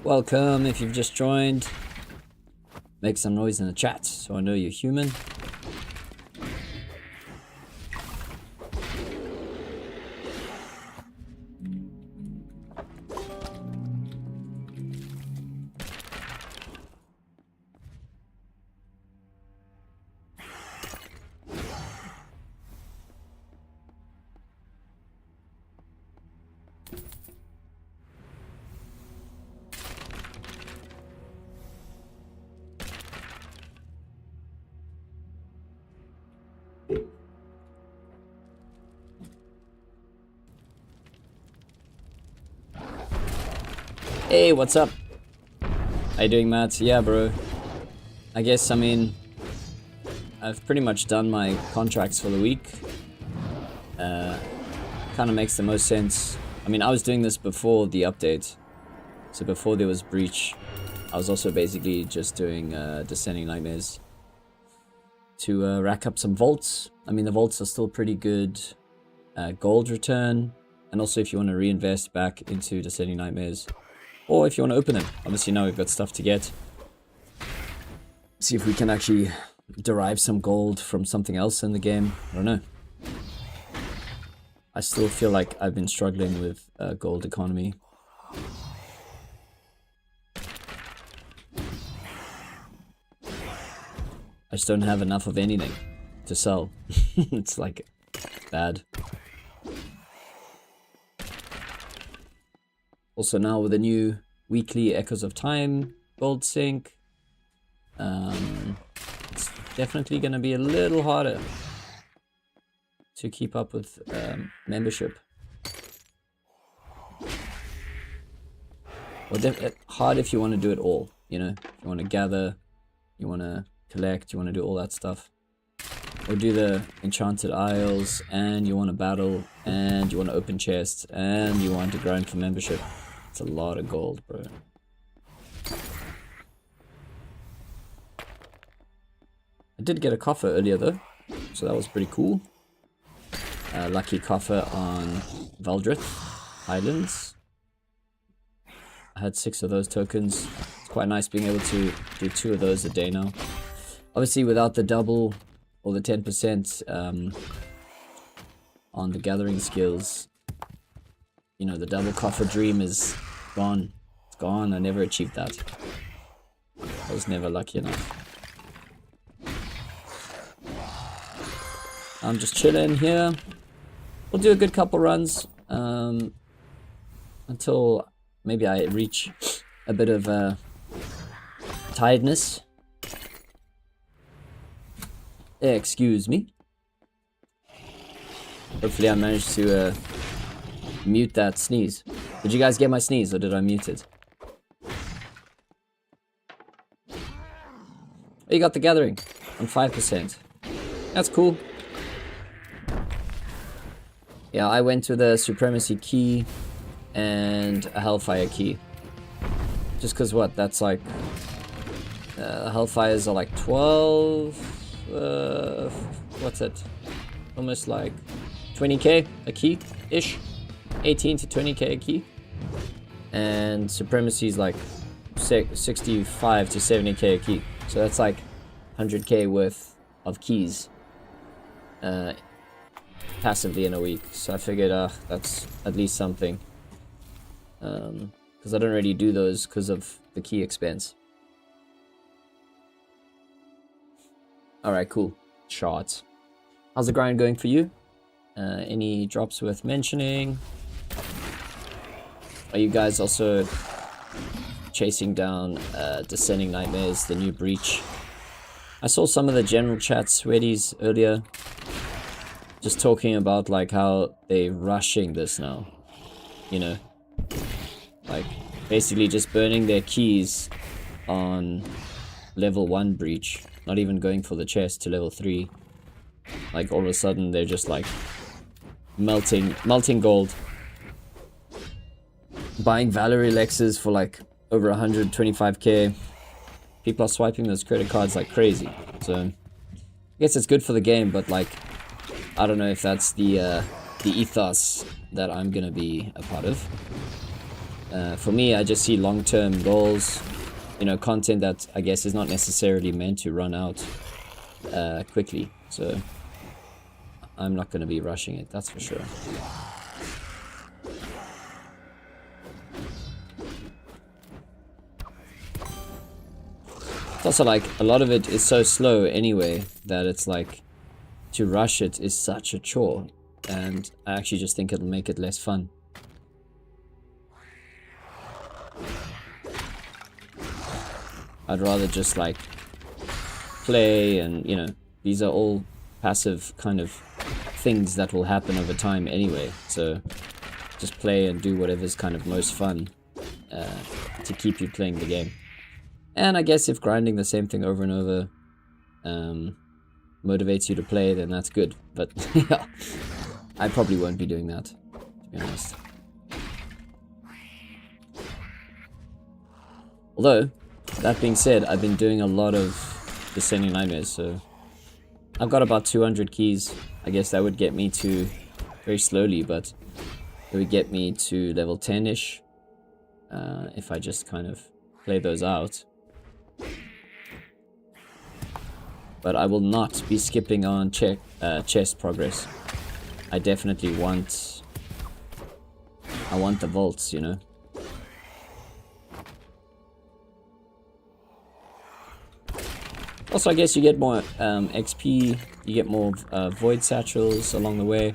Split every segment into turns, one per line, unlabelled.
Welcome if you've just joined. Make some noise in the chat so I know you're human. Hey, what's up? How you doing, Matt? Yeah, bro. I guess, I mean, I've pretty much done my contracts for the week. Kind of makes the most sense. I mean, I was doing this before the update. So before there was Breach, I was also basically just doing Descending Nightmares to rack up some vaults. I mean, the vaults are still pretty good gold return. And also if you want to reinvest back into Descending Nightmares. Or if you want to open them. Obviously now we've got stuff to get. See if we can actually derive some gold from something else in the game. I don't know. I still feel like I've been struggling with gold economy. I just don't have enough of anything to sell. It's like bad. Also now with the new weekly Echoes of Time gold sync, it's definitely going to be a little harder to keep up with membership. Well, hard if you want to do it all, you know, if you want to gather, you want to collect, you want to do all that stuff. Or do the Enchanted Isles, and you want to battle, and you want to open chests, and you want to grind for membership. It's a lot of gold, bro. I did get a coffer earlier though, so that was pretty cool. Lucky coffer on Valdrith Highlands. I had 6 of those tokens. It's quite nice being able to do 2 of those a day now. Obviously without the double or the 10% on the gathering skills, you know, the double coffer dream is gone. It's gone. I never achieved that. I was never lucky enough. I'm just chilling here. We'll do a good couple runs until maybe I reach a bit of tiredness. Excuse me. Hopefully I managed to mute that sneeze. Did you guys get my sneeze or did I mute it? Oh, you got the gathering on 5%. That's cool. Yeah, I went to the Supremacy key and a Hellfire key. Just because what? That's like... Hellfires are like 12... what's it? Almost like 20k a key-ish. 18 to 20k a key. And Supremacy is like 65 to 70k a key. So that's like 100k worth of keys. Passively in a week, so I figured that's at least something, because I don't really do those because of the key expense. Alright, cool. Shots. How's the grind going for you? Any drops worth mentioning? Are you guys also chasing down Descending Nightmares, the new breach? I saw some of the general chat sweaties earlier just talking about like how they're rushing this now, you know, like basically just burning their keys on level 1 breach, not even going for the chest to level 3. Like all of a sudden they're just like melting gold, buying Valor Elixers for like over 125k. People are swiping those credit cards like crazy, so I guess it's good for the game, but like I don't know if that's the ethos that I'm gonna be a part of. For me, I just see long-term goals, you know, content that I guess is not necessarily meant to run out quickly. So I'm not gonna be rushing it, that's for sure. It's also like a lot of it is so slow anyway that it's like to rush it is such a chore, and I actually just think it'll make it less fun. I'd rather just like play, and you know, these are all passive kind of things that will happen over time anyway, so just play and do whatever's kind of most fun to keep you playing the game. And I guess if grinding the same thing over and over motivates you to play, then that's good. But yeah, I probably won't be doing that, to be honest. Although, that being said, I've been doing a lot of Descending Nightmares, so I've got about 200 keys. I guess that would get me to, very slowly, but it would get me to level 10-ish if I just kind of play those out. But I will not be skipping on chest progress. I definitely want... I want the vaults, you know? Also, I guess you get more XP, you get more void satchels along the way.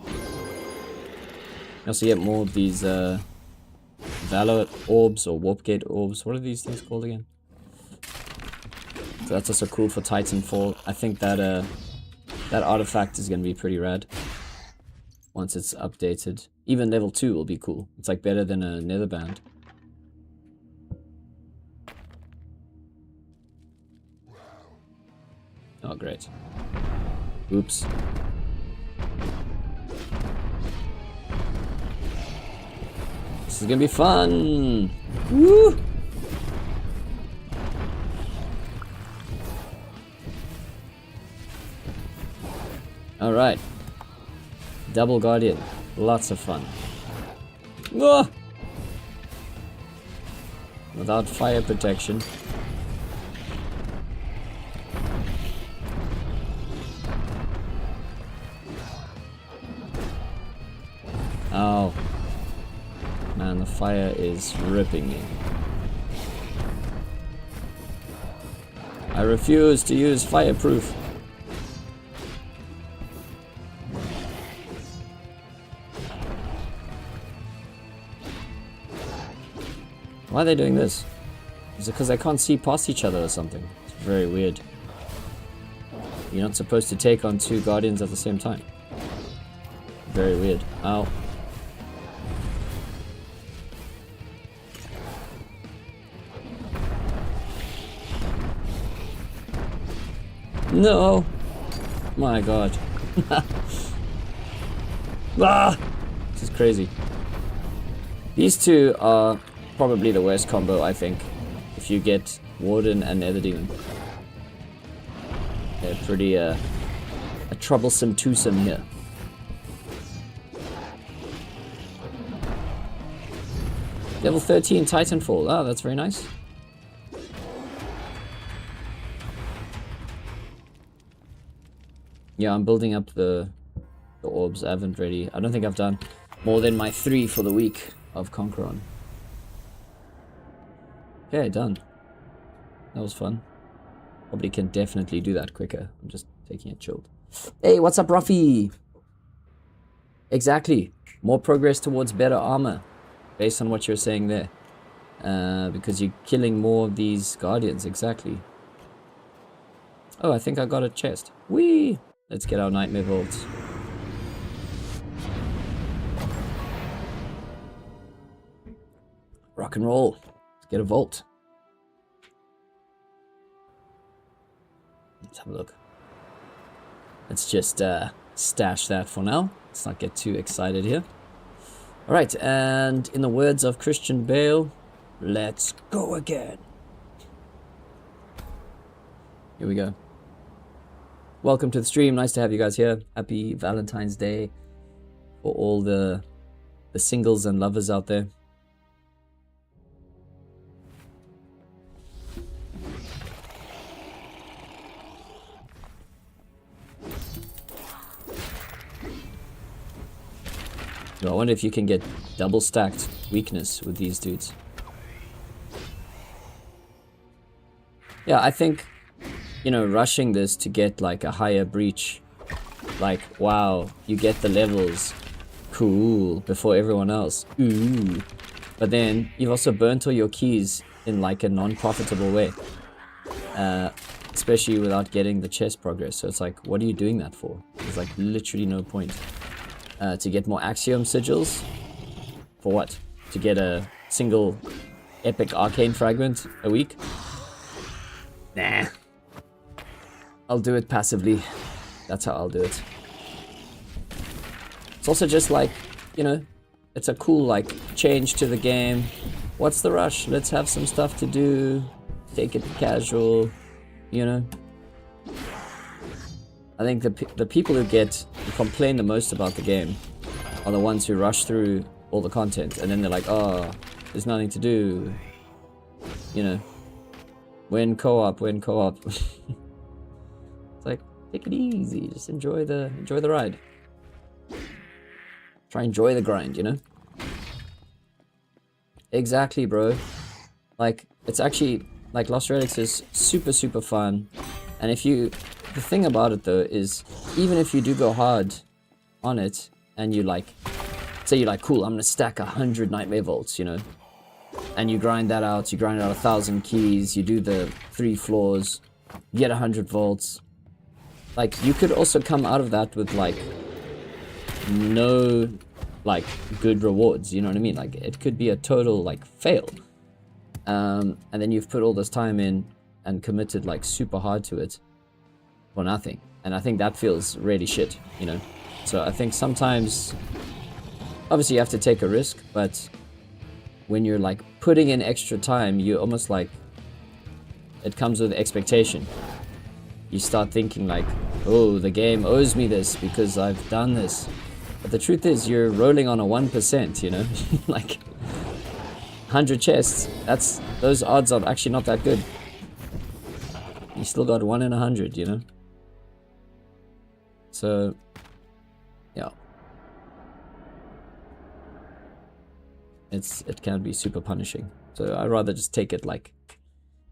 You also get more of these Valor orbs or Warp Gate orbs. What are these things called again? So that's also cool for Titanfall. I think that that artifact is going to be pretty rad once it's updated. Even level 2 will be cool. It's like better than a Netherband. Oh, great. Oops. This is gonna be fun! Woo! Alright. Double Guardian. Lots of fun. Whoa! without fire protection. Oh. Man, the fire is ripping me. I refuse to use fireproof. Why are they doing this? Is it because they can't see past each other or something? It's very weird. You're not supposed to take on 2 guardians at the same time. Very weird. Ow. No! My god. Ah! This is crazy. These 2 are probably the worst combo, I think. If you get Warden and Nether Demon. They're pretty, a troublesome twosome here. Level 13 Titanfall. Oh, that's very nice. Yeah, I'm building up the orbs. I haven't really... I don't think I've done more than my 3 for the week of Conqueron. Okay, done. That was fun. Probably can definitely do that quicker. I'm just taking it chilled. Hey, what's up, Ruffy? Exactly. More progress towards better armor. Based on what you're saying there. Because you're killing more of these guardians. Exactly. Oh, I think I got a chest. Whee! Let's get our nightmare vaults. Rock and roll. Let's get a vault. Let's have a look. Let's just stash that for now. Let's not get too excited here. Alright, and in the words of Christian Bale, let's go again. Here we go. Welcome to the stream. Nice to have you guys here. Happy Valentine's Day for all the singles and lovers out there. I wonder if you can get double stacked weakness with these dudes. Yeah, I think, you know, rushing this to get like a higher breach, like, wow, you get the levels, cool, before everyone else, ooh. But then you've also burnt all your keys in like a non-profitable way, especially without getting the chest progress. So it's like, what are you doing that for? There's like literally no point. To get more Axiom sigils? For what? To get a single epic arcane fragment a week? Nah. I'll do it passively. That's how I'll do it. It's also just like, you know, it's a cool like change to the game. What's the rush? Let's have some stuff to do. Take it casual, you know? I think the people who complain the most about the game are the ones who rush through all the content and then they're like, oh, there's nothing to do, you know, win co-op. It's like, take it easy, just enjoy the ride. Try and enjoy the grind, you know. Exactly, bro. Like, it's actually like Lost Relics is super fun, and the thing about it though is, even if you do go hard on it and you like, say you're like, cool, I'm gonna stack 100 nightmare vaults, you know, and you grind that out, you grind out 1,000 keys, you do the 3 floors, you get 100 vaults. Like, you could also come out of that with like no like good rewards, you know what I mean? Like, it could be a total like fail, and then you've put all this time in and committed like super hard to it for nothing, and I think that feels really shit, you know. So I think sometimes, obviously you have to take a risk, but when you're like putting in extra time, you almost like, it comes with expectation. You start thinking like, oh, the game owes me this because I've done this. But the truth is, you're rolling on a 1%, you know. Like, 100 chests. Those odds are actually not that good. You still got 1 in 100, you know? So, yeah. It can be super punishing. So I'd rather just take it like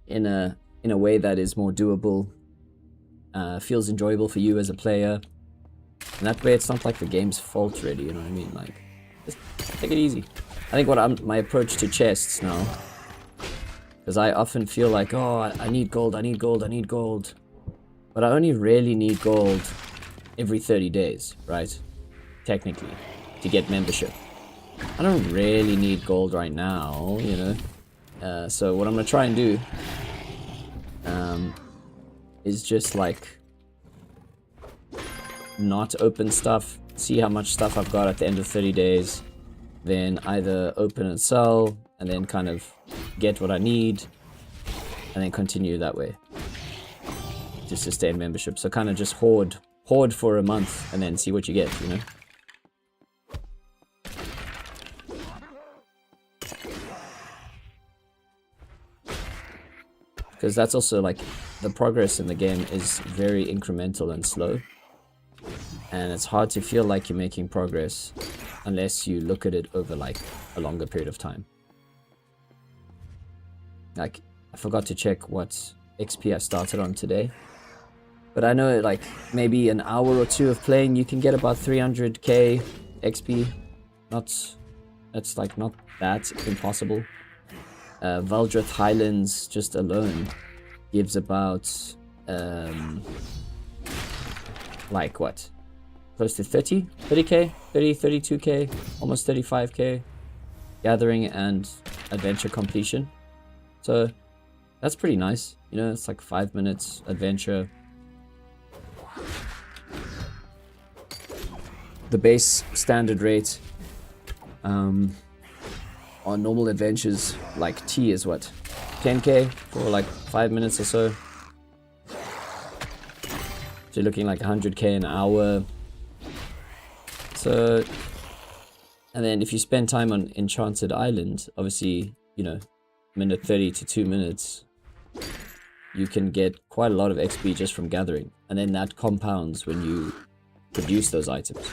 in a way that is more doable, feels enjoyable for you as a player. And that way it's not like the game's fault really, you know what I mean? Like, just take it easy. I think my approach to chests now, because I often feel like, oh, I need gold, I need gold, I need gold. But I only really need gold every 30 days, right? Technically, to get membership. I don't really need gold right now, you know? So what I'm gonna try and do is just like not open stuff, see how much stuff I've got at the end of 30 days, then either open and sell, and then kind of get what I need, and then continue that way to sustain membership. So kind of just hoard for a month and then see what you get, you know? Because that's also like the progress in the game is very incremental and slow, and it's hard to feel like you're making progress unless you look at it over like a longer period of time. Like, I forgot to check what XP I started on today, but I know like maybe an hour or two of playing you can get about 300k XP. That's like not that impossible. Valdrith Highlands just alone gives about like what, close to 30k, 32k, almost 35k gathering and adventure completion. So that's pretty nice, you know. It's like 5 minutes adventure. The base standard rate on normal adventures like T is what, 10k for like 5 minutes or so. So you're looking like 100k an hour. So, and then if you spend time on Enchanted Island, obviously, you know, minute 30 to 2 minutes, you can get quite a lot of XP just from gathering, and then that compounds when you produce those items.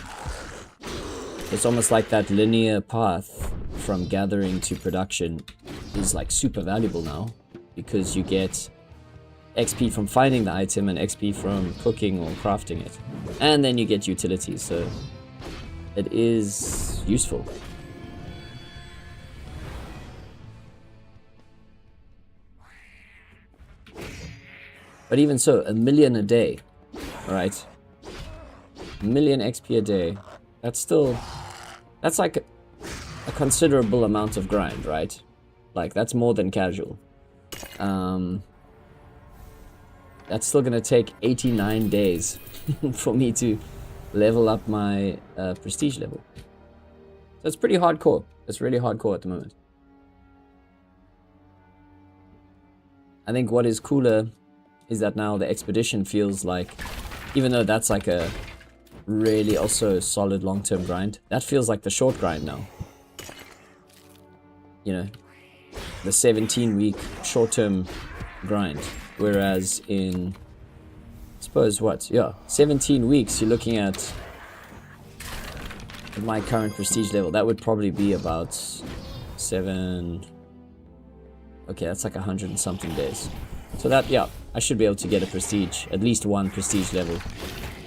It's almost like that linear path from gathering to production is like super valuable now, because you get XP from finding the item and XP from cooking or crafting it, and then you get utilities, so it is useful. But even so, 1 million a day, alright? 1 million XP a day, that's like a considerable amount of grind, right? Like, that's more than casual. That's still gonna take 89 days for me to level up my prestige level. So it's pretty hardcore. It's really hardcore at the moment. I think what is cooler is that now the expedition feels like, even though that's like a really also solid long-term grind, that feels like the short grind now. You know, the 17-week short-term grind, whereas in, I suppose what, yeah, 17 weeks you're looking at my current prestige level, that would probably be about 7, okay, that's like 100 and something days. So that, yeah, I should be able to get a prestige, at least one prestige level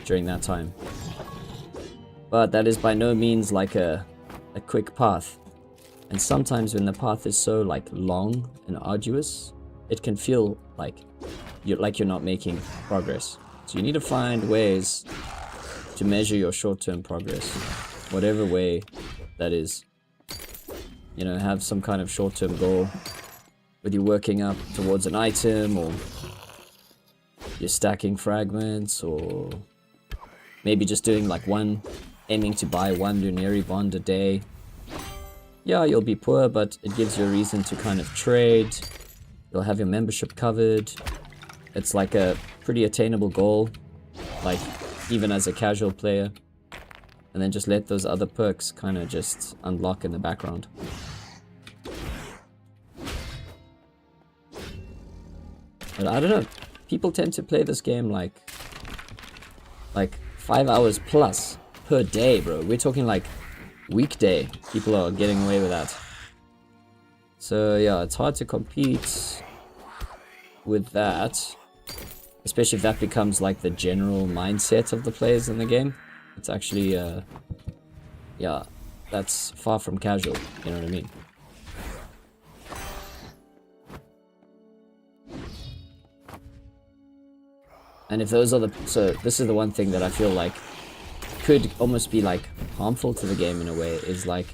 during that time. But that is by no means like a quick path. And sometimes when the path is so like long and arduous, it can feel like you're not making progress. So you need to find ways to measure your short-term progress, whatever way that is. You know, have some kind of short-term goal, whether you're working up towards an item, or you're stacking fragments, or maybe just doing like aiming to buy 1 Lunary bond a day. Yeah, you'll be poor, but it gives you a reason to kind of trade. You'll have your membership covered. It's like a pretty attainable goal, like even as a casual player. And then just let those other perks kind of just unlock in the background. But I don't know. People tend to play this game like 5 hours plus per day, bro. We're talking like weekday. People are getting away with that. So yeah, it's hard to compete with that. Especially if that becomes like the general mindset of the players in the game. It's actually, yeah, that's far from casual, you know what I mean? And if those are the, so this is the one thing that I feel like could almost be like harmful to the game in a way, is like,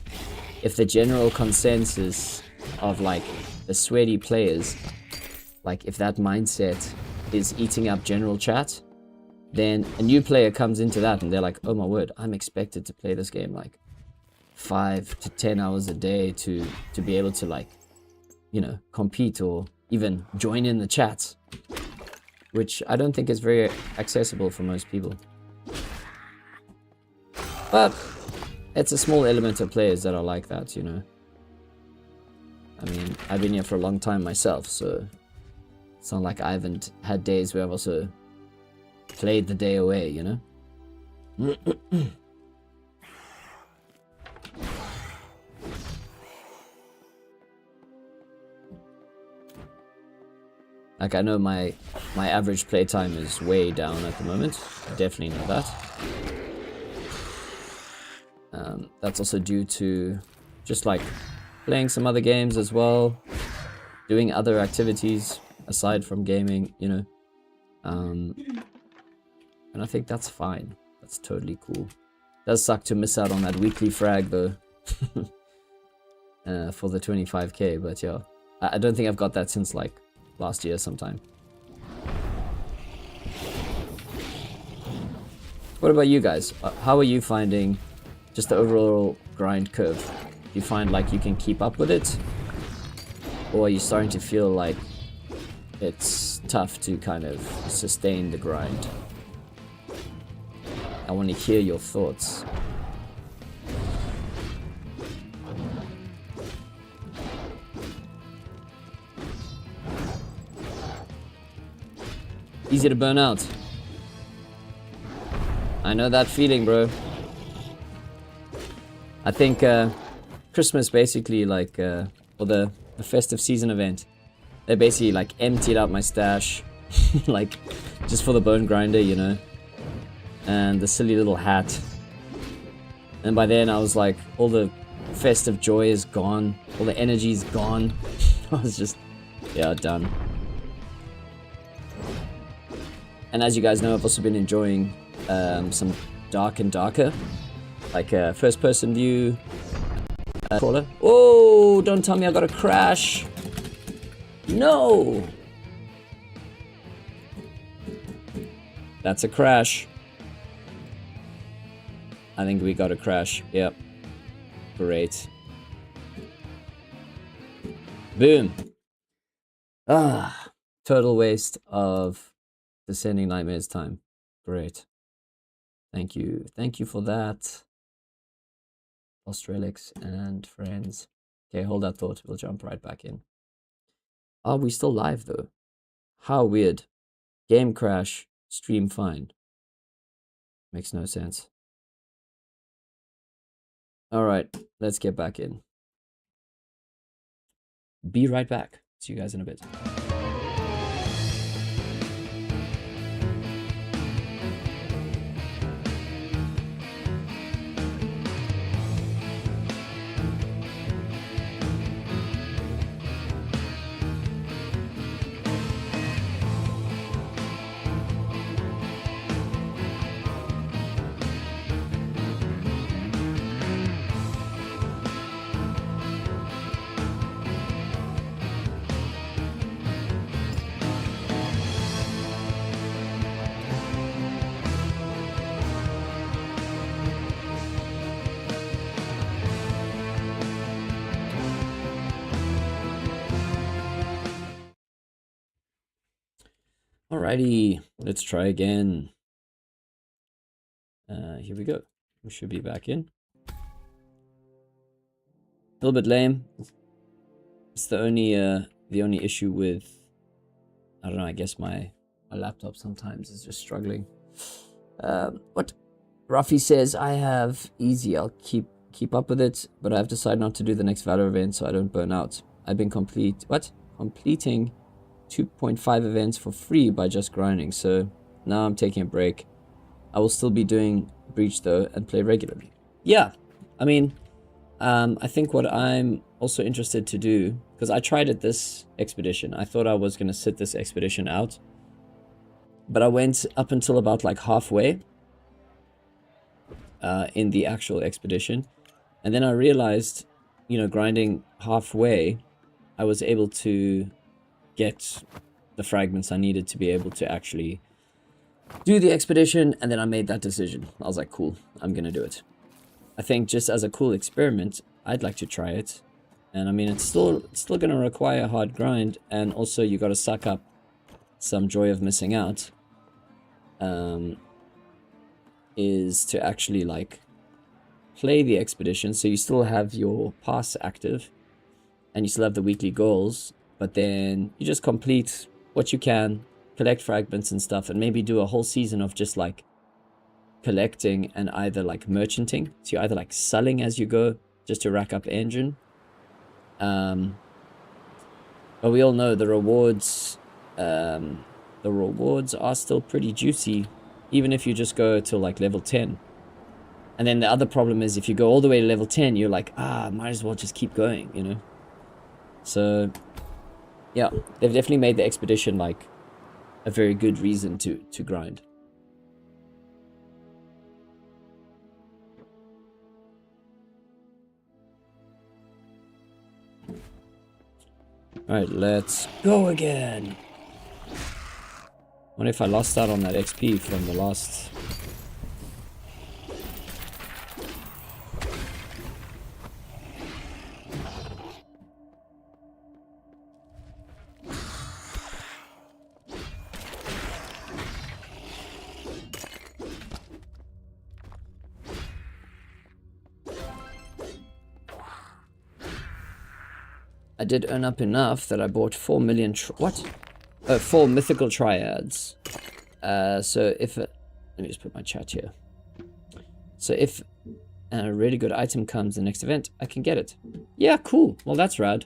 if the general consensus of like the sweaty players, like if that mindset is eating up general chat, then a new player comes into that and they're like, oh my word, I'm expected to play this game like 5 to 10 hours a day to be able to, like, you know, compete or even join in the chats, which I don't think is very accessible for most people. But it's a small element of players that are like that, you know. I mean, I've been here for a long time myself, so it's not like I haven't had days where I've also played the day away, you know? Like, I know my average playtime is way down at the moment. I definitely know that. That's also due to just like playing some other games as well, doing other activities aside from gaming, you know. And I think that's fine. That's totally cool. Does suck to miss out on that weekly frag though. For the 25k, but yeah. I don't think I've got that since like last year sometime. What about you guys? How are you finding just the overall grind curve? Do you find like you can keep up with it? Or are you starting to feel like it's tough to kind of sustain the grind? I want to hear your thoughts. Easy to burn out. I know that feeling, bro. I think Christmas basically, like, or the festive season event, they basically like emptied out my stash, like just for the bone grinder, you know, and the silly little hat. And by then I was like, all the festive joy is gone, all the energy is gone. I was just, yeah, done. And as you guys know, I've also been enjoying some Dark and Darker, like first-person view crawler. Oh, don't tell me I got a crash. No! That's a crash. I think we got a crash. Yep. Great. Boom. Ah, total waste of Descending Nightmares time. Great. Thank you. Thank you for that. Lost Relics and friends. Okay, hold that thought. We'll jump right back in. Are we still live though? How weird. Game crash, stream fine. Makes no sense. Alright, let's get back in. Be right back. See you guys in a bit. Alrighty, let's try again. Here we go. We should be back in. A little bit lame. It's the only issue with I don't know, I guess my laptop sometimes is just struggling. What Ruffy says, I have easy, I'll keep up with it, but I've decided not to do the next Valor event so I don't burn out. I've been completing 2.5 events for free by just grinding, so now I'm taking a break. I will still be doing Breach though and play regularly. Yeah, I mean, I think what I'm also interested to do, because I tried it this expedition, I thought I was going to sit this expedition out, but I went up until about like halfway in the actual expedition, and then I realized, you know, grinding halfway, I was able to get the fragments I needed to be able to actually do the expedition, and then I made that decision. I was like, cool, I'm gonna do it. I think just as a cool experiment, I'd like to try it. And I mean, it's still gonna require a hard grind, and also you gotta suck up some joy of missing out. Is to actually like play the expedition, so you still have your pass active and you still have the weekly goals, but then you just complete what you can, collect fragments and stuff, and maybe do a whole season of just like collecting and either like merchanting, so you're either like selling as you go just to rack up engine, but we all know the rewards are still pretty juicy even if you just go to like level 10. And then the other problem is if you go all the way to level 10, you're like, might as well just keep going, you know? So, yeah, they've definitely made the expedition like a very good reason to grind. Alright, let's go again. What if I lost out on that XP from the last... I did earn up enough that I bought 4 million... What? 4 mythical triads. So if... let me just put my chat here. So if a really good item comes the next event, I can get it. Yeah, cool. Well, that's rad.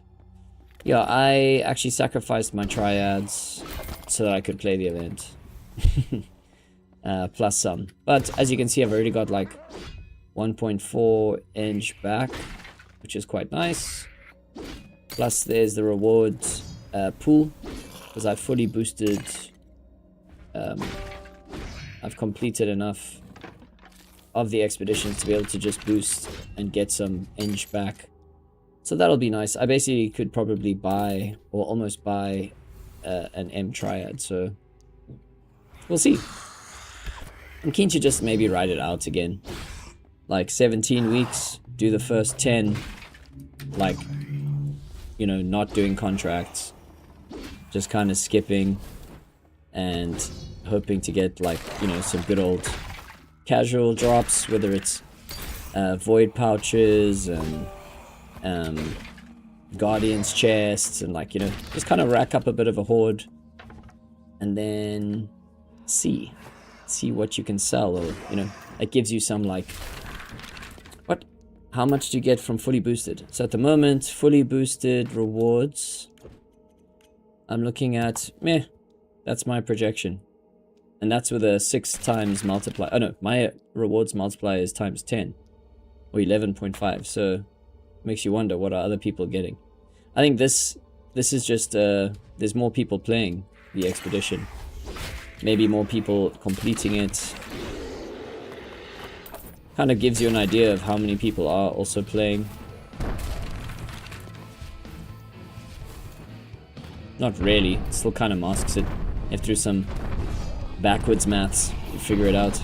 Yeah, I actually sacrificed my triads so that I could play the event. Plus some. But as you can see, I've already got like 1.4 inch back, which is quite nice. Plus there's the reward pool, because I've fully boosted. I've completed enough of the expeditions to be able to just boost and get some inch back. So that'll be nice. I basically could probably buy, or almost buy, an M triad, so we'll see. I'm keen to just maybe ride it out again. Like 17 weeks, do the first 10, like, you know, not doing contracts, just kind of skipping and hoping to get like, you know, some good old casual drops, whether it's void pouches and guardians chests, and like, you know, just kind of rack up a bit of a hoard and then see what you can sell, or, you know, it gives you some like, what, how much do you get from fully boosted? So at the moment, fully boosted rewards, I'm looking at, that's my projection. And that's with a 6 times multiplier. Oh no, my rewards multiplier is times 10. Or 11.5. So, makes you wonder, what are other people getting? I think this is just, there's more people playing the expedition. Maybe more people completing it. Kind of gives you an idea of how many people are also playing. Not really, it still kind of masks it. If through some backwards maths, you figure it out.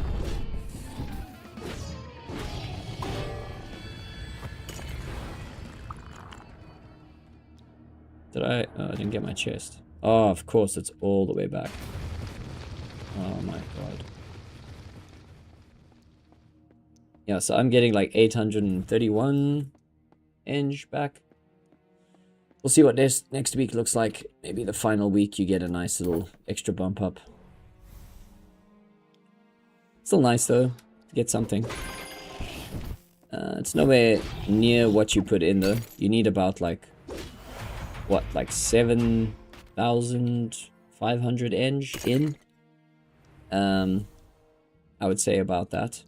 Did I? Oh, I didn't get my chest. Oh, of course, it's all the way back. Oh my god. Yeah, so I'm getting like 831 inch back. We'll see what next week looks like. Maybe the final week you get a nice little extra bump up. Still nice though, to get something. It's nowhere near what you put in though. You need about like, what, like 7,500 eng in? I would say about that.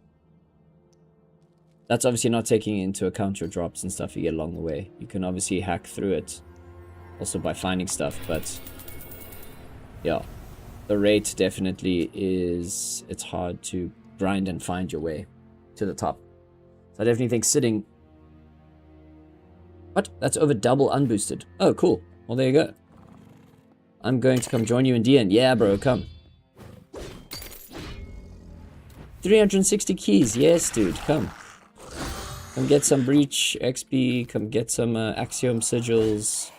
That's obviously not taking into account your drops and stuff you get along the way. You can obviously hack through it also by finding stuff, but yeah, the rate definitely is, it's hard to grind and find your way to the top. So I definitely think sitting... What? That's over double unboosted. Oh, cool. Well, there you go. I'm going to come join you in DN. Yeah, bro, come. 360 keys. Yes, dude, come. Come get some Breach XP. Come get some Axiom Sigils.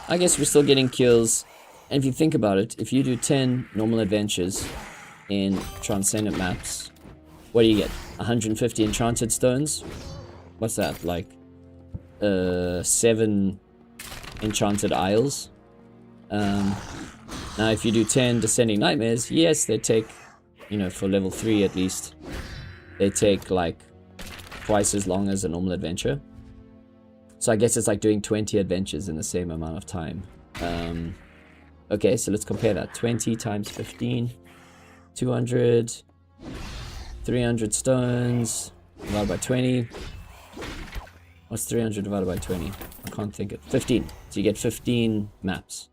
I guess we're still getting kills. And if you think about it, if you do 10 normal adventures in Transcendent maps, what do you get? 150 enchanted stones? What's that? Like 7 enchanted isles? Now if you do 10 Descending Nightmares, yes, they take, you know, for level 3 at least, they take like twice as long as a normal adventure. So I guess it's like doing 20 adventures in the same amount of time. Okay, so let's compare that. 20 times 15, 200, 300 stones, divided by 20. What's 300 divided by 20? I can't think of 15. So you get 15 maps.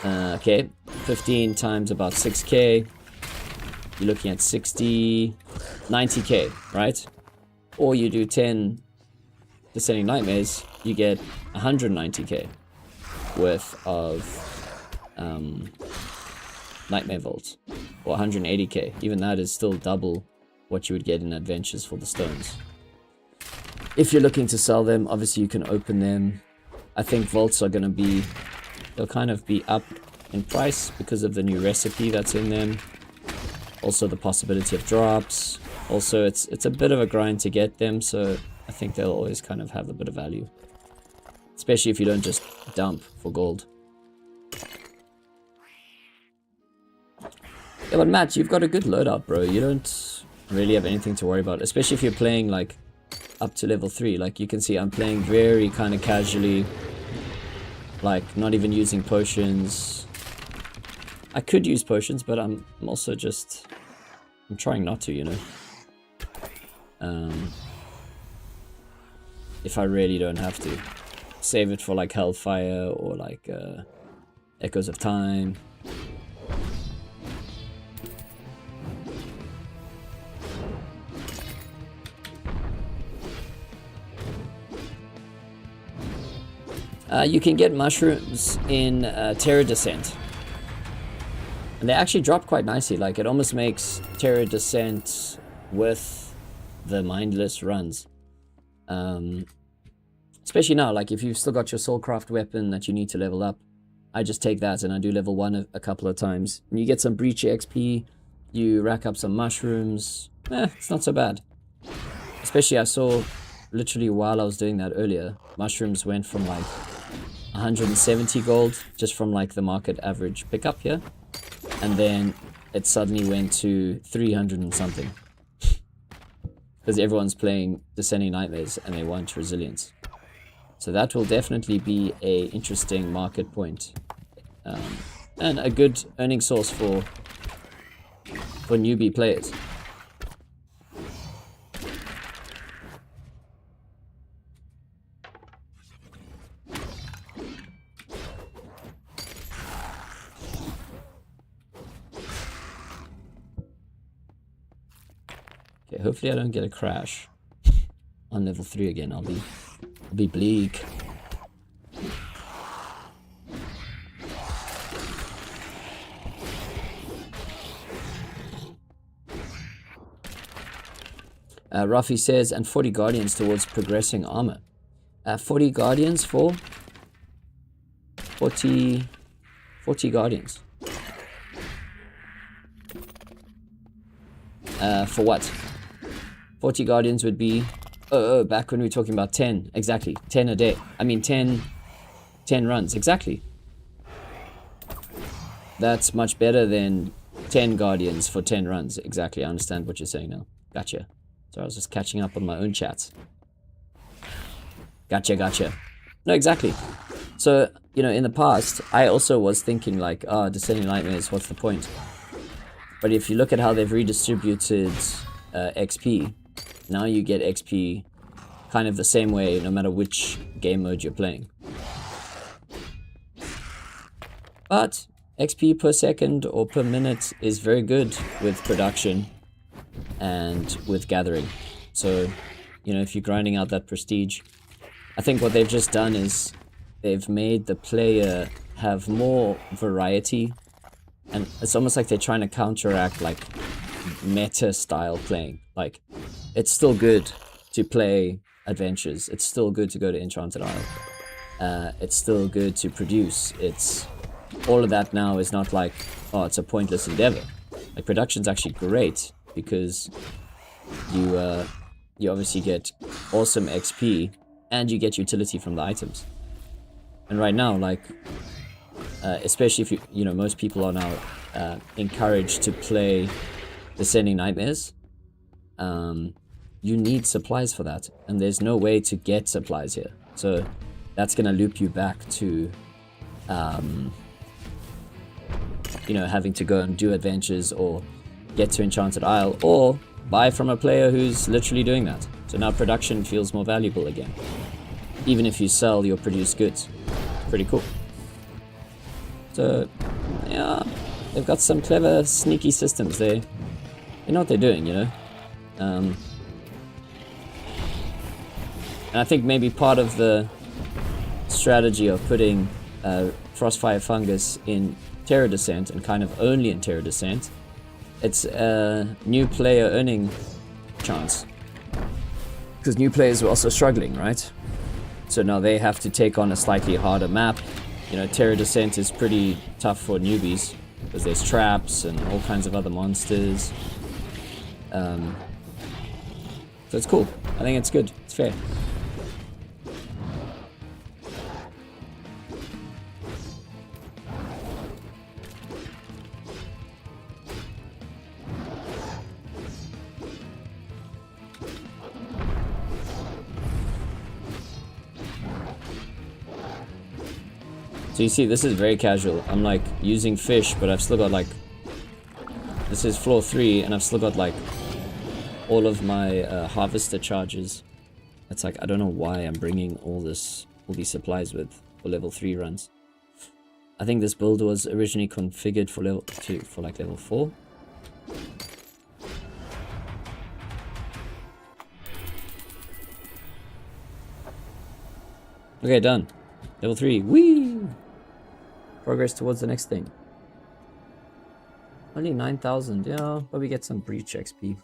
Okay, 15 times about 6k. You're looking at 90k, right? Or you do 10 Descending Nightmares, you get 190k worth of Nightmare Vaults, or 180k. Even that is still double what you would get in adventures for the stones. If you're looking to sell them, obviously you can open them. I think vaults are going to be, they'll kind of be up in price because of the new recipe that's in them. Also the possibility of drops. Also it's a bit of a grind to get them, so I think they'll always kind of have a bit of value. Especially if you don't just dump for gold. Yeah, but Matt, you've got a good loadout, bro. You don't really have anything to worry about. Especially if you're playing, like, up to level 3. Like, you can see I'm playing very kind of casually. Like, not even using potions. I could use potions, but I'm also just... I'm trying not to, you know. If I really don't have to. Save it for, like, Hellfire or, like, Echoes of Time. You can get mushrooms in Terror Descent. And they actually drop quite nicely. Like, it almost makes Terror Descent with the mindless runs. Especially now, like, if you've still got your Soulcraft weapon that you need to level up, I just take that and I do level 1 a couple of times. And you get some Breach XP, you rack up some mushrooms. It's not so bad. Especially I saw, literally while I was doing that earlier, mushrooms went from like 170 gold just from like the market average pickup here, and then it suddenly went to 300 and something because everyone's playing Descending Nightmares and they want resilience. So that will definitely be a interesting market point, and a good earning source for newbie players. Okay, hopefully I don't get a crash on level 3 again. I'll be bleak. Rafi says, and 40 guardians towards progressing armor. 40 guardians for 40 guardians. For what? 40 Guardians would be... back when we were talking about 10. Exactly. 10 a day. I mean 10 runs. Exactly. That's much better than 10 Guardians for 10 runs. Exactly. I understand what you're saying now. Gotcha. So I was just catching up on my own chats. Gotcha. No, exactly. So, you know, in the past, I also was thinking like, Descending Nightmares, what's the point? But if you look at how they've redistributed XP, now you get XP kind of the same way no matter which game mode you're playing. But XP per second or per minute is very good with production and with gathering. So, you know, if you're grinding out that prestige, I think what they've just done is they've made the player have more variety, and it's almost like they're trying to counteract like meta style playing. Like, it's still good to play adventures, it's still good to go to Enchanted Isle, it's still good to produce. It's all of that now is not like, oh, it's a pointless endeavor. Like, production's actually great because you obviously get awesome XP and you get utility from the items. And right now, like, especially if you know, most people are now encouraged to play Descending Nightmares, you need supplies for that, and there's no way to get supplies here. So that's gonna loop you back to you know, having to go and do adventures or get to Enchanted Isle or buy from a player who's literally doing that. So now production feels more valuable again, even if you sell your produced goods. Pretty cool. So yeah, they've got some clever sneaky systems. They know what they're doing, you know. And I think maybe part of the strategy of putting Frostfire Fungus in Terra Descent and kind of only in Terra Descent, it's a new player earning chance, because new players were also struggling, right? So now they have to take on a slightly harder map. You know, Terra Descent is pretty tough for newbies because there's traps and all kinds of other monsters. So it's cool. I think it's good. It's fair. So you see, this is very casual. I'm like using fish, but I've still got like, this is floor 3 and I've still got like all of my harvester charges. It's like, I don't know why I'm bringing all these supplies with for level 3 runs. I think this build was originally configured for level 2, for like level 4. Okay, done. Level 3. Whee! Progress towards the next thing. Only 9,000. Yeah, but we get some breach XP.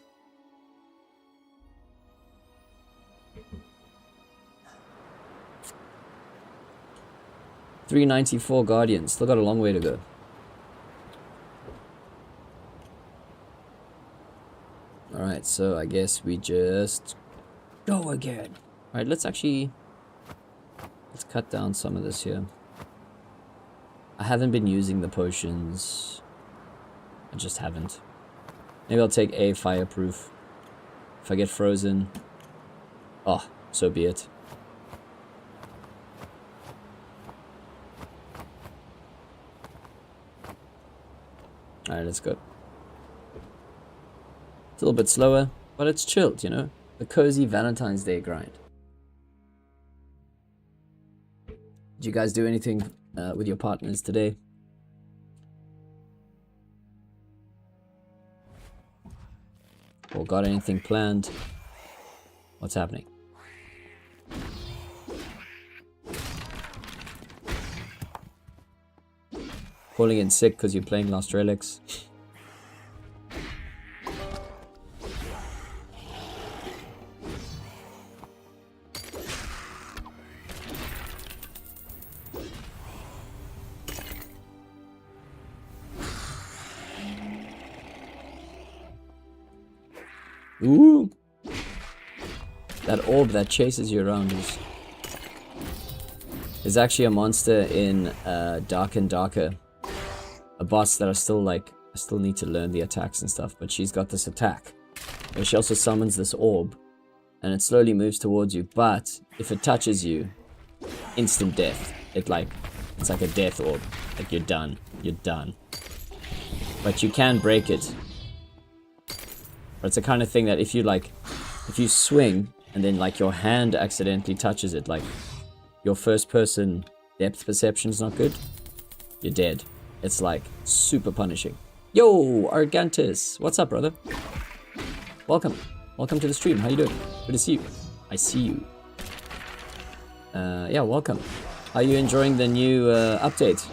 $394 Guardians. Still got a long way to go. Alright, so I guess we just go again. Alright, let's cut down some of this here. I haven't been using the potions. I just haven't. Maybe I'll take a fireproof. If I get frozen, oh, so be it. Alright, let's go. It's a little bit slower, but it's chilled, you know? The cozy Valentine's Day grind. Did you guys do anything with your partners today? Or got anything planned? What's happening? Calling in sick because you're playing Lost Relics? Ooh! That orb that chases you around is actually a monster in Dark and Darker. A boss that I still need to learn the attacks and stuff, but she's got this attack where she also summons this orb and it slowly moves towards you, but if it touches you, instant death. It's like a death orb. Like you're done. You're done. But you can break it. But it's the kind of thing that if you swing and then like your hand accidentally touches it, like your first person depth perception is not good, you're dead. It's like super punishing. Yo, Argantus, what's up, brother? Welcome to the stream. How you doing? Good to see you. I see you. Yeah, welcome. Are you enjoying the new update?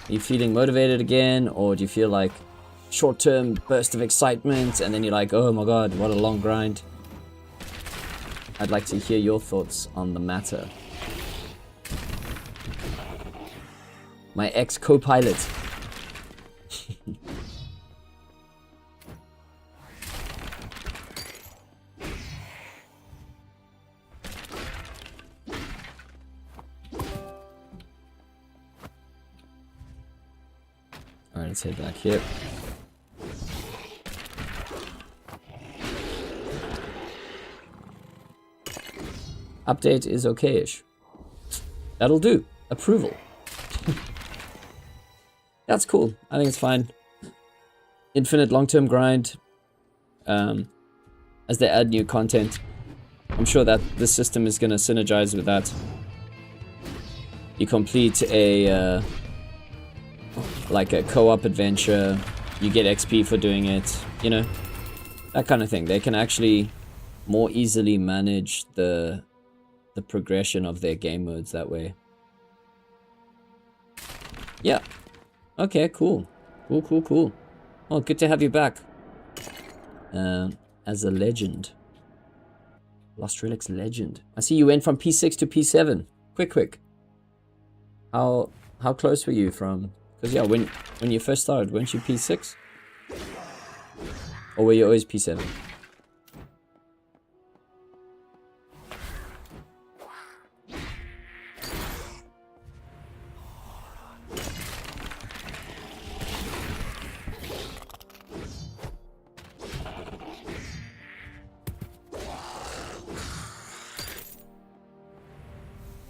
Are you feeling motivated again, or do you feel like short-term burst of excitement and then you're like, oh my god, what a long grind? I'd like to hear your thoughts on the matter. My ex-co-pilot. Alright, let's head back here. Update is okay-ish. That'll do. Approval. That's cool. I think it's fine. Infinite long-term grind. As they add new content, I'm sure that this system is going to synergize with that. You complete a like a co-op adventure, you get XP for doing it, you know, that kind of thing. They can actually more easily manage the progression of their game modes that way. Yeah. Okay, cool. Cool. Oh, good to have you back. As a legend. Lost Relics legend. I see you went from P6 to P7. Quick. How close were you from... Because yeah, when you first started, weren't you P6? Or were you always P7?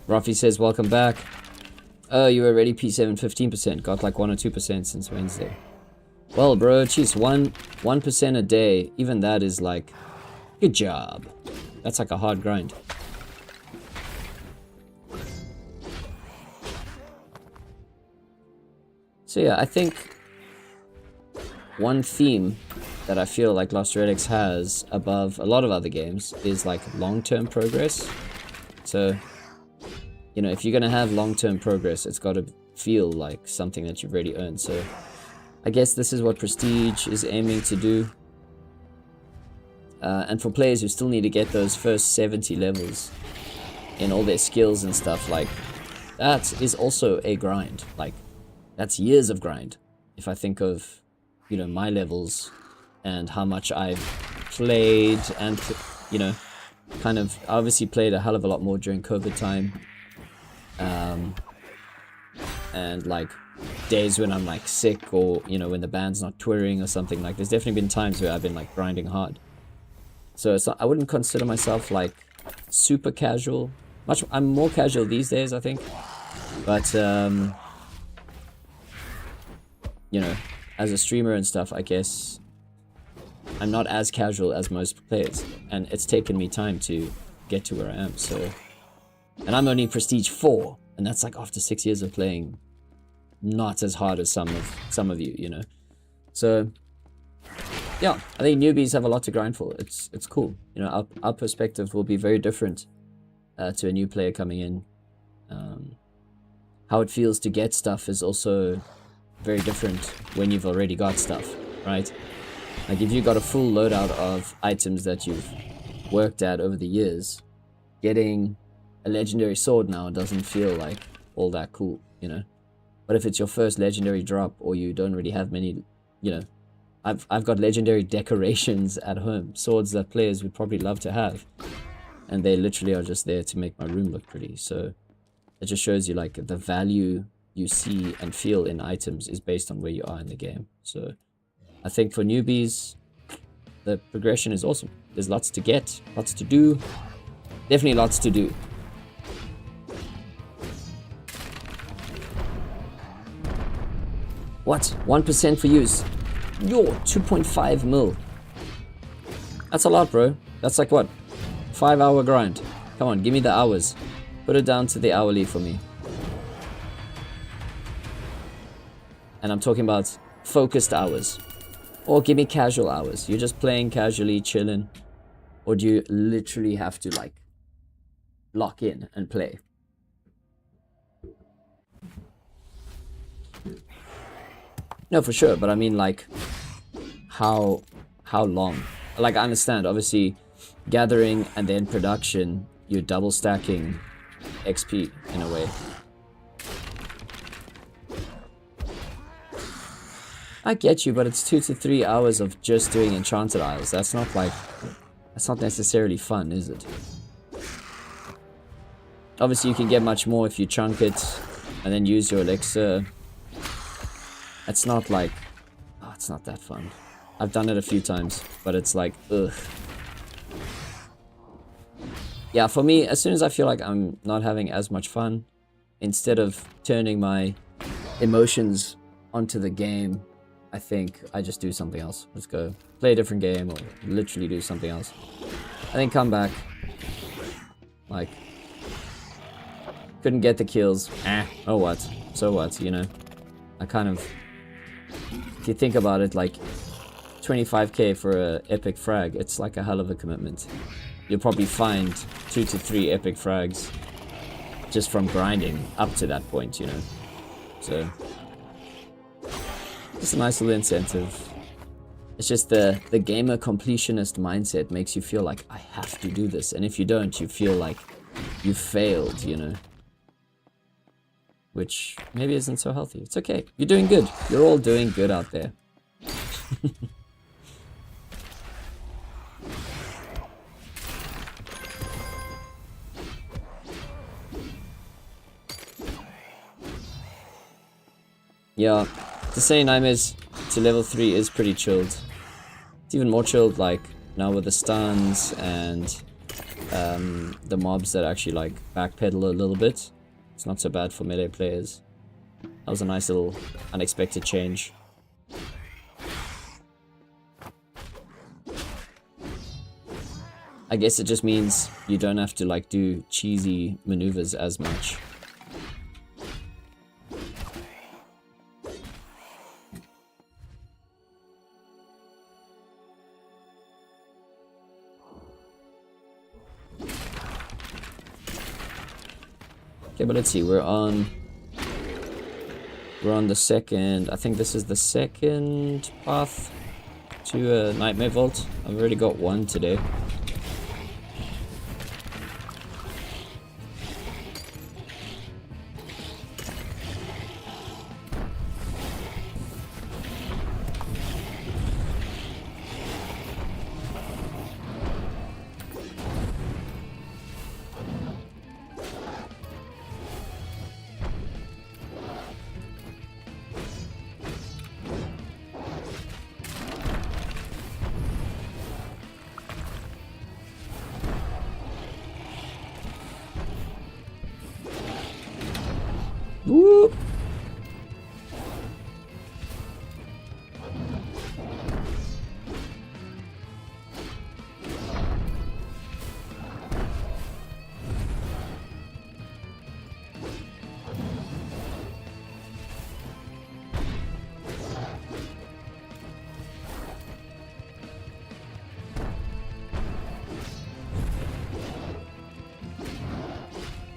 Rafi says, welcome back. Oh, you were already P7 15%. Got like 1 or 2% since Wednesday. Well, bro, jeez, 1% a day. Even that is like, good job. That's like a hard grind. So yeah, I think one theme that I feel like Lost Relics has above a lot of other games is like long-term progress. So, you know, if you're going to have long-term progress, it's got to feel like something that you've already earned. So I guess this is what Prestige is aiming to do. And for players who still need to get those first 70 levels in all their skills and stuff, like, that is also a grind. Like, that's years of grind. If I think of, you know, my levels and how much I've played and, you know, kind of obviously played a hell of a lot more during COVID time. And like days when I'm like sick, or you know, when the band's not touring or something, like there's definitely been times where I've been like grinding hard. So it's not, I wouldn't consider myself like super casual. I'm more casual these days, I think. But you know, as a streamer and stuff, I guess I'm not as casual as most players, and it's taken me time to get to where I am. So, and I'm only Prestige 4. And that's like after 6 years of playing, not as hard as some of you, you know. So yeah, I think newbies have a lot to grind for. It's cool, you know. Our perspective will be very different to a new player coming in. How it feels to get stuff is also very different when you've already got stuff, right? Like if you got a full loadout of items that you've worked at over the years, getting a legendary sword now doesn't feel like all that cool, you know. But if it's your first legendary drop, or you don't really have many, you know, I've got legendary decorations at home, swords that players would probably love to have, and they literally are just there to make my room look pretty. So it just shows you like the value you see and feel in items is based on where you are in the game. So I think for newbies, the progression is awesome. There's lots to get, lots to do, definitely lots to do. What? 1% for use? Yo, 2.5 mil. That's a lot, bro. That's like what? 5-hour grind. Come on, give me the hours. Put it down to the hourly for me. And I'm talking about focused hours. Or give me casual hours. You're just playing casually, chilling. Or do you literally have to like lock in and play? No, for sure, but I mean like how long? Like I understand, obviously gathering and then production, you're double stacking XP in a way. I get you, but it's 2 to 3 hours of just doing enchanted isles. That's not necessarily fun, is it? Obviously you can get much more if you chunk it and then use your elixir. It's not like, oh, it's not that fun. I've done it a few times, but it's like, ugh. Yeah, for me, as soon as I feel like I'm not having as much fun, instead of turning my emotions onto the game, I think I just do something else. Let's go play a different game or literally do something else. I think come back. Like, couldn't get the kills. Oh what? So what, you know? I kind of, if you think about it, like 25k for a epic frag, it's like a hell of a commitment. You'll probably find 2 to 3 epic frags just from grinding up to that point, you know? So it's a nice little incentive. It's just the gamer completionist mindset makes you feel like I have to do this, and if you don't, you feel like you failed, you know? Which maybe isn't so healthy. It's okay. You're doing good. You're all doing good out there. Yeah, to say Nightmares to level 3 is pretty chilled. It's even more chilled like now with the stuns and the mobs that actually like backpedal a little bit. It's not so bad for melee players. That was a nice little unexpected change. I guess it just means you don't have to like do cheesy maneuvers as much. Okay, but let's see, we're on the second, I think this is the second path to a Nightmare Vault. I've already got one today. Woo!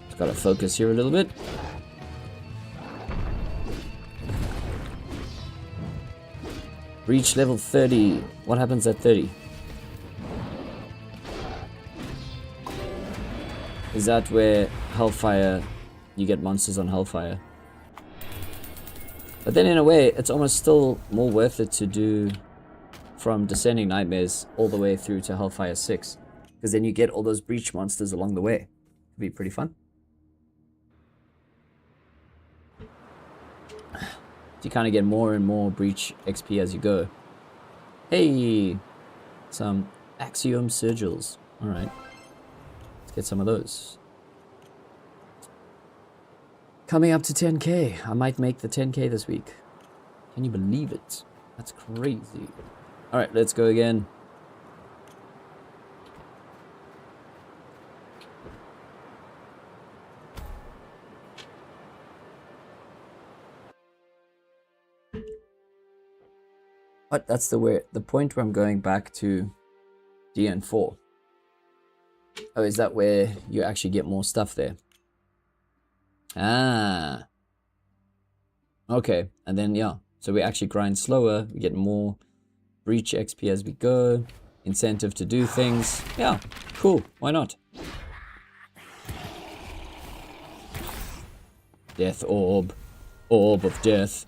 Just gotta focus here a little bit. Reach level 30. What happens at 30? Is that where Hellfire, you get monsters on Hellfire? But then in a way, it's almost still more worth it to do from Descending Nightmares all the way through to Hellfire 6. Because then you get all those breach monsters along the way. It'd be pretty fun. You kind of get more and more breach XP as you go. Hey! Some Axiom Sigils. Alright. Let's get some of those. Coming up to 10k. I might make the 10k this week. Can you believe it? That's crazy. Alright, let's go again. But that's the point where I'm going back to DN4. Oh, is that where you actually get more stuff there? Ah. Okay, and then yeah. So we actually grind slower, we get more breach XP as we go, incentive to do things. Yeah, cool, why not? Death orb. Orb of death.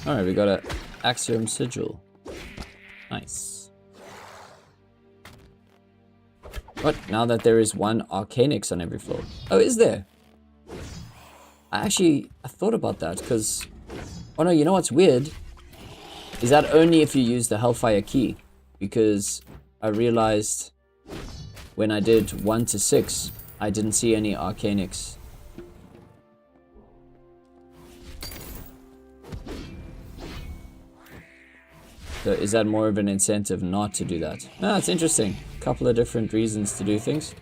Alright, we got an Axiom Sigil. Nice. But now that there is one Arcanix on every floor. Oh, is there? I thought about that because... Oh no, you know what's weird? Is that only if you use the Hellfire key. Because I realized when I did 1 to 6, I didn't see any Arcanix. So is that more of an incentive not to do that? Ah, it's interesting. A couple of different reasons to do things.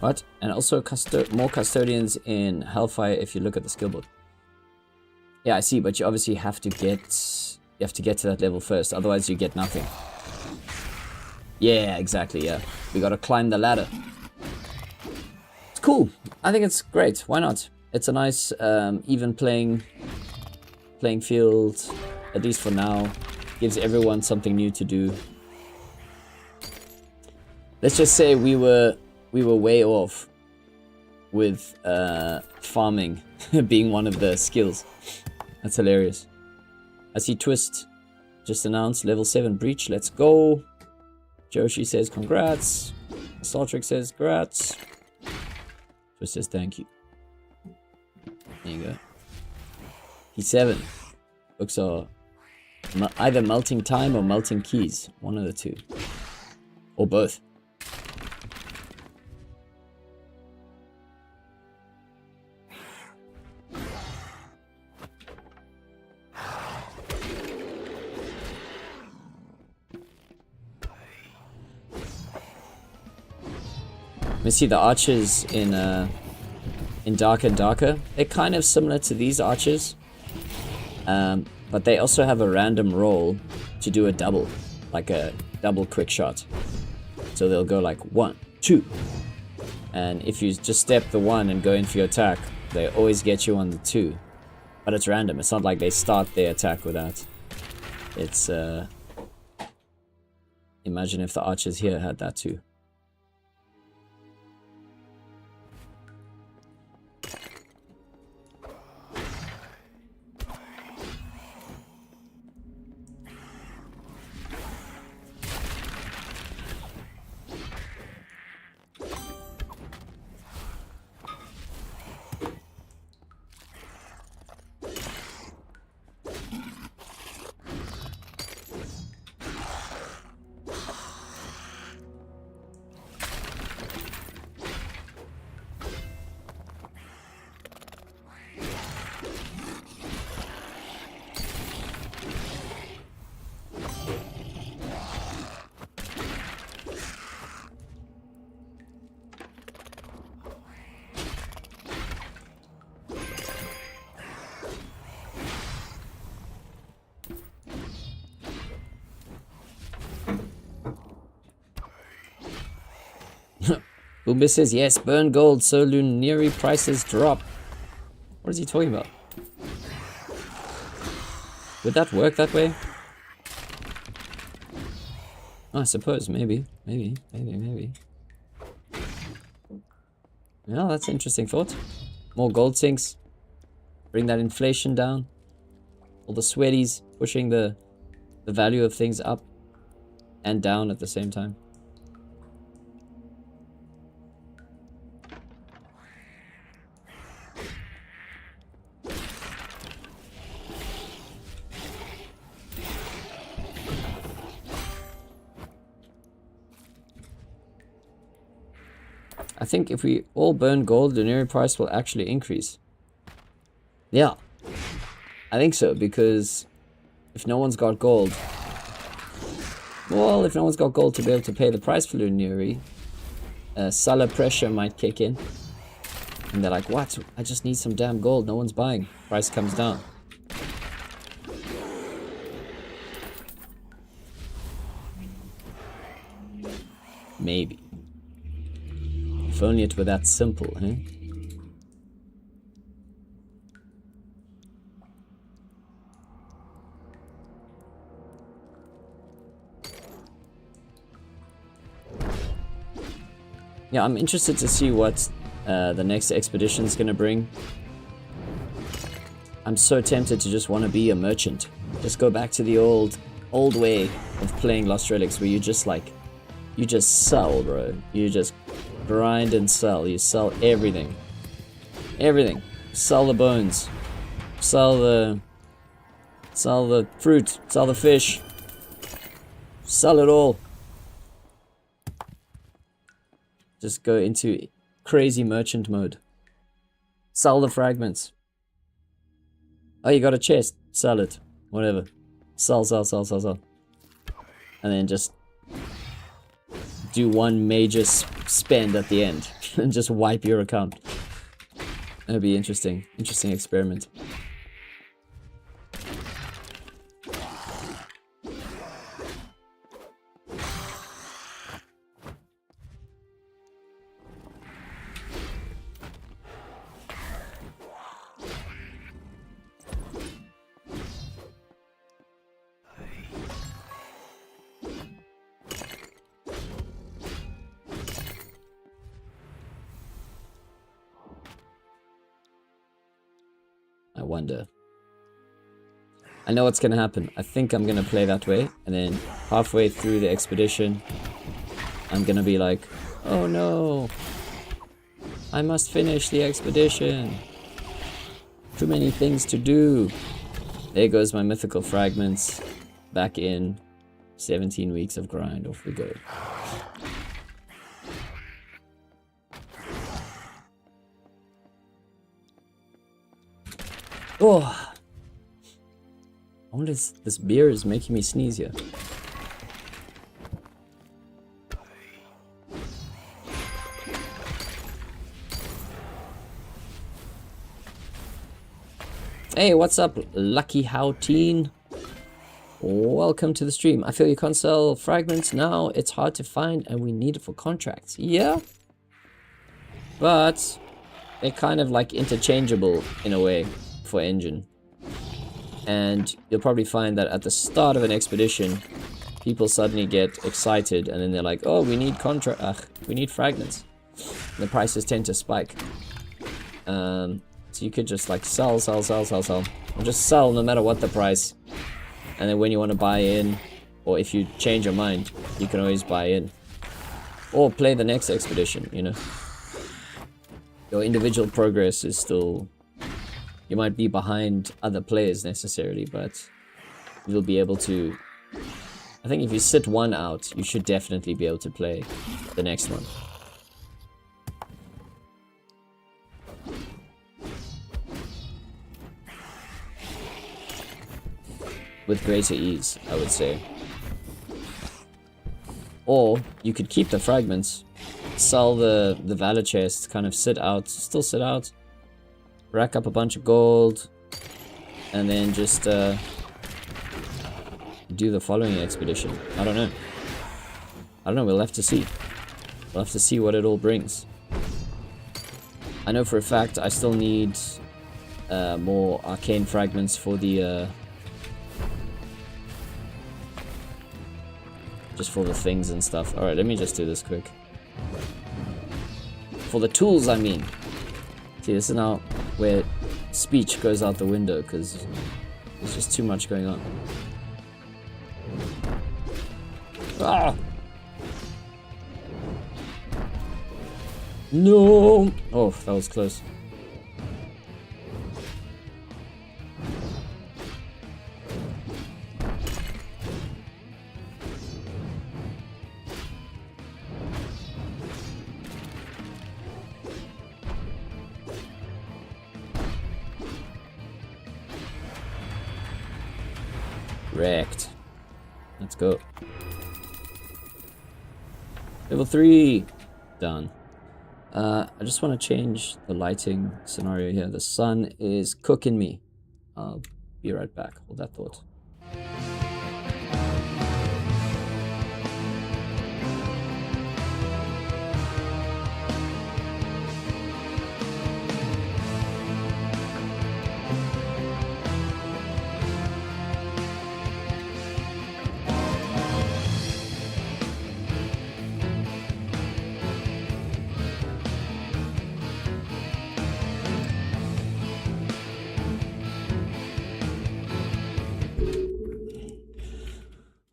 What? And also more custodians in Hellfire if you look at the skill book. Yeah, I see, but you obviously have to get to that level first, otherwise you get nothing. Yeah, exactly, yeah. We gotta climb the ladder. It's cool. I think it's great. Why not? It's a nice even playing field, at least for now. Gives everyone something new to do. Let's just say we were way off with farming being one of the skills. That's hilarious. I see Twist just announced level 7 breach. Let's go. Joshi says congrats. Saltrick says congrats. Twist says thank you. There you go. P7. Books are either melting time or melting keys. One of the two. Or both. We see the archers in Darker and Darker. They're kind of similar to these archers, but they also have a random roll to do a double, like a double quick shot. So they'll go like 1, 2, and if you just step the 1 and go in for your attack, they always get you on the 2. But it's random. It's not like they start their attack with that. It's imagine if the archers here had that too. Boomba says, yes, burn gold so Luneri prices drop. What is he talking about? Would that work that way? Oh, I suppose, maybe. Maybe. Yeah, that's an interesting thought. More gold sinks. Bring that inflation down. All the sweaties pushing the value of things up and down at the same time. I think if we all burn gold, the Luneri price will actually increase. Yeah, I think so, because if no one's got gold, well, if no one's got gold to be able to pay the price for Luneri, seller pressure might kick in. And they're like, what? I just need some damn gold. No one's buying. Price comes down. Maybe. If only it were that simple, eh? Yeah, I'm interested to see what the next expedition is gonna bring. I'm so tempted to just want to be a merchant. Just go back to the old way of playing Lost Relics, where you just sell, bro. You just grind and sell. You sell everything. Everything. Sell the bones. Sell the fruit. Sell the fish. Sell it all. Just go into crazy merchant mode. Sell the fragments. Oh, you got a chest. Sell it. Whatever. Sell. And then just do one major spend at the end. And just wipe your account. That'd be interesting. Interesting experiment. I wonder. I know what's gonna happen. I think I'm gonna play that way, and then halfway through the expedition, I'm gonna be like, oh no, I must finish the expedition. Too many things to do. There goes my mythical fragments. Back in 17 weeks of grind. Off we go. Oh, I wonder if this beer is making me sneeze here. Hey, what's up, Lucky Houteen? Welcome to the stream. I feel you can't sell fragments now. It's hard to find and we need it for contracts. Yeah, but they're kind of like interchangeable in a way. For engine, and you'll probably find that at the start of an expedition people suddenly get excited and then they're like, oh, we need we need fragments, and the prices tend to spike. So you could just like sell, or just sell no matter what the price, and then when you want to buy in, or if you change your mind, you can always buy in or play the next expedition. You know, your individual progress is still, you might be behind other players necessarily, but you'll be able to, I think if you sit one out, you should definitely be able to play the next one. With greater ease, I would say. Or you could keep the fragments, sell the valor chest, kind of still sit out, rack up a bunch of gold, and then just do the following expedition. I don't know, we'll have to see. We'll have to see what it all brings. I know for a fact I still need more arcane fragments for the just for the things and stuff. Alright, let me just do this quick. For the tools, I mean. See, this is now where speech goes out the window because there's just too much going on. Ah! No! Oh, that was close. Wrecked. Let's go. Level 3! Done. I just want to change the lighting scenario here. The sun is cooking me. I'll be right back. Hold that thought.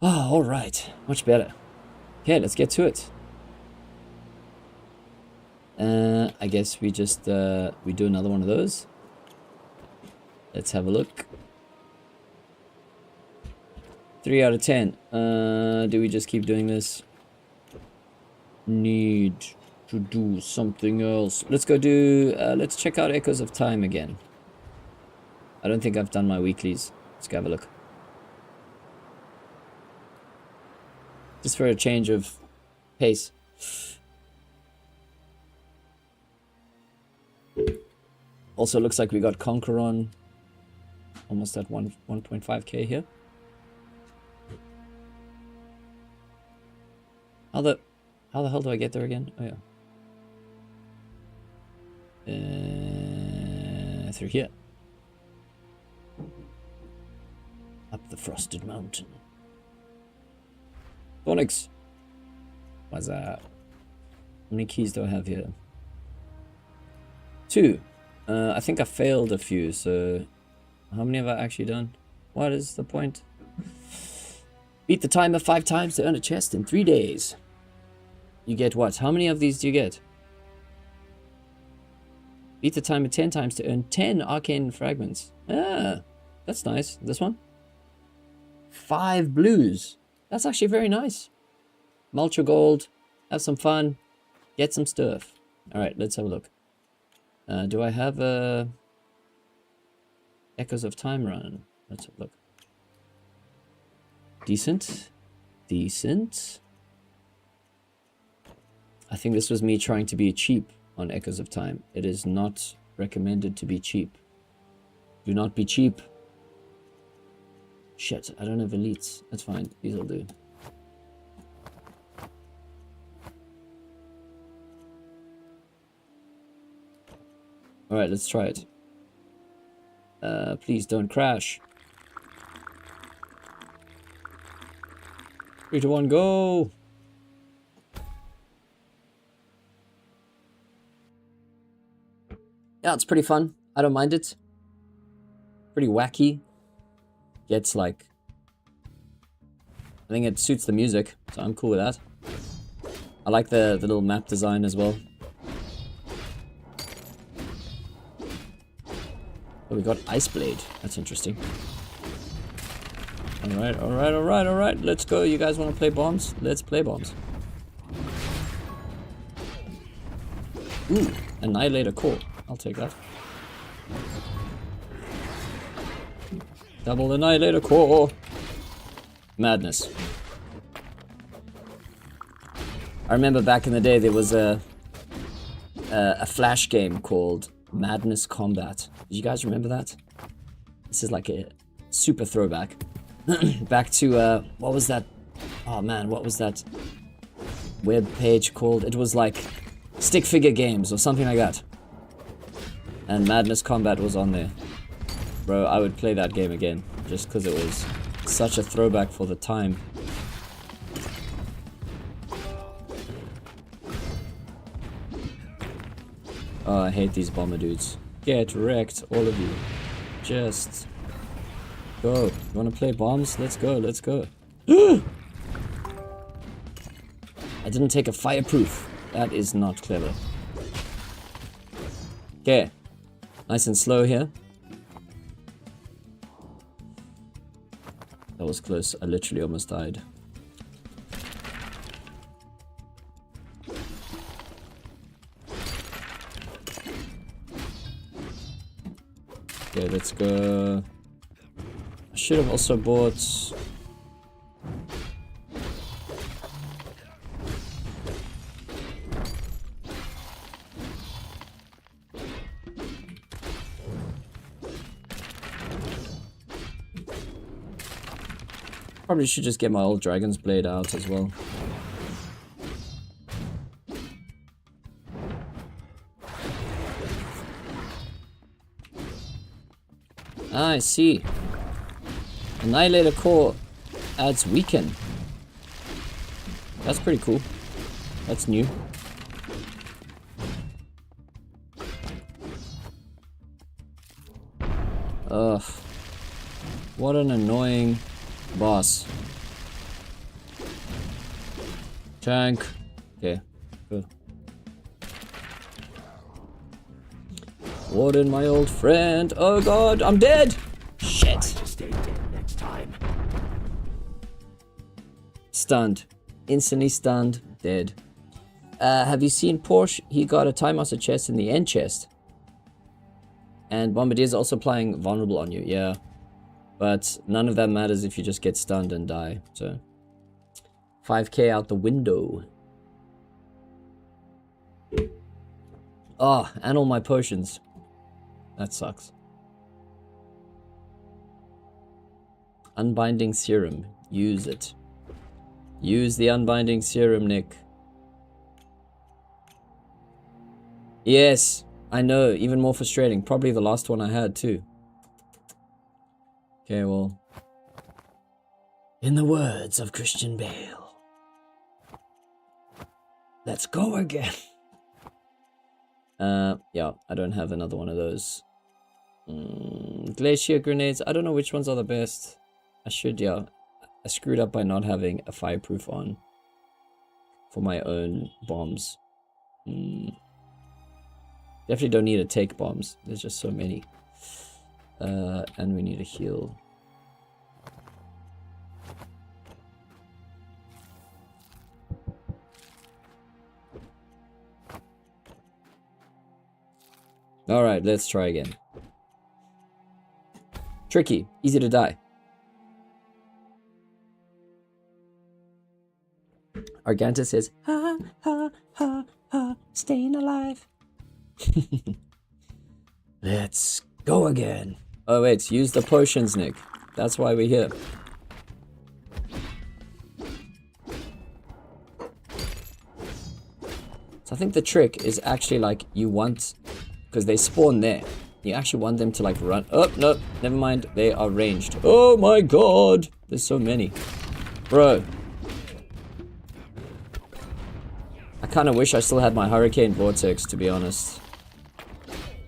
Oh, all right. Much better. Okay, let's get to it. I guess we just we do another one of those. Let's have a look. 3 out of 10. Do we just keep doing this? Need to do something else. Let's go do. Let's check out Echoes of Time again. I don't think I've done my weeklies. Let's go have a look. Just for a change of pace. Also looks like we got Conquer on. Almost at 1.5k here. How the hell do I get there again? Oh yeah. Through here. Up the frosted mountain. Onyx. What's that? How many keys do I have here? 2. I think I failed a few, so how many have I actually done? What is the point? Beat the timer 5 times to earn a chest in 3 days. You get what? How many of these do you get? Beat the timer 10 times to earn 10 arcane fragments. Ah, that's nice. This one? 5 blues. That's actually very nice. Mulch your gold, have some fun, get some stuff. Alright, let's have a look. Do I have a Echoes of Time run? Let's have a look. Decent. Decent. I think this was me trying to be cheap on Echoes of Time. It is not recommended to be cheap. Do not be cheap. Shit, I don't have elites. That's fine. These will do. Alright, let's try it. Please don't crash. 3, 2, 1, go! Yeah, it's pretty fun. I don't mind it. Pretty wacky. Gets like, I think it suits the music, so I'm cool with that. I like the little map design as well. Oh, we got Ice Blade. That's interesting. Alright, alright, alright, alright. Let's go. You guys want to play bombs? Let's play bombs. Ooh, Annihilator Core. I'll take that. Double Annihilator Core. Madness. I remember back in the day there was a flash game called Madness Combat. Did you guys remember that? This is like a super throwback. Back to what was that? Oh man, what was that? web page called? It was like Stick Figure Games or something like that. And Madness Combat was on there. Bro, I would play that game again just because it was such a throwback for the time. Oh, I hate these bomber dudes. Get wrecked, all of you. Just go. You wanna play bombs? Let's go, let's go. I didn't take a fireproof. That is not clever. Okay. Nice and slow here. That was close. I literally almost died. Okay, let's go. I should have also bought... Probably should just get my old Dragon's Blade out as well. Ah, I see. Annihilator Core adds Weaken. That's pretty cool. That's new. Ugh. What an annoying boss. Tank. Okay, good. Warden, my old friend. Oh god, I'm dead! Shit.
Stay dead next time.
Stunned. Instantly stunned. Dead. Have you seen Porsche? He got a Time Master chest in the end chest. And Bombardier's also applying vulnerable on you, yeah. But none of that matters if you just get stunned and die, so. 5k out the window. Oh, and all my potions. That sucks. Unbinding Serum. Use it. Use the Unbinding Serum, Nick. Yes, I know. Even more frustrating. Probably the last one I had, too. Okay, well. In the words of Christian Bale. Let's go again. Yeah, I don't have another one of those. Glacier grenades. I don't know which ones are the best. I should, yeah. I screwed up by not having a fireproof on for my own bombs. Definitely don't need to take bombs. There's just so many. And we need a heal. Alright, let's try again. Tricky. Easy to die. Arganta says, ha, ha, ha, ha, staying alive. Let's go again. Oh wait, use the potions, Nick. That's why we're here. So I think the trick is actually like you want, because they spawn there. You actually want them to like run. Oh, no, never mind. They are ranged. Oh my god. There's so many. Bro. I kind of wish I still had my Hurricane Vortex, to be honest.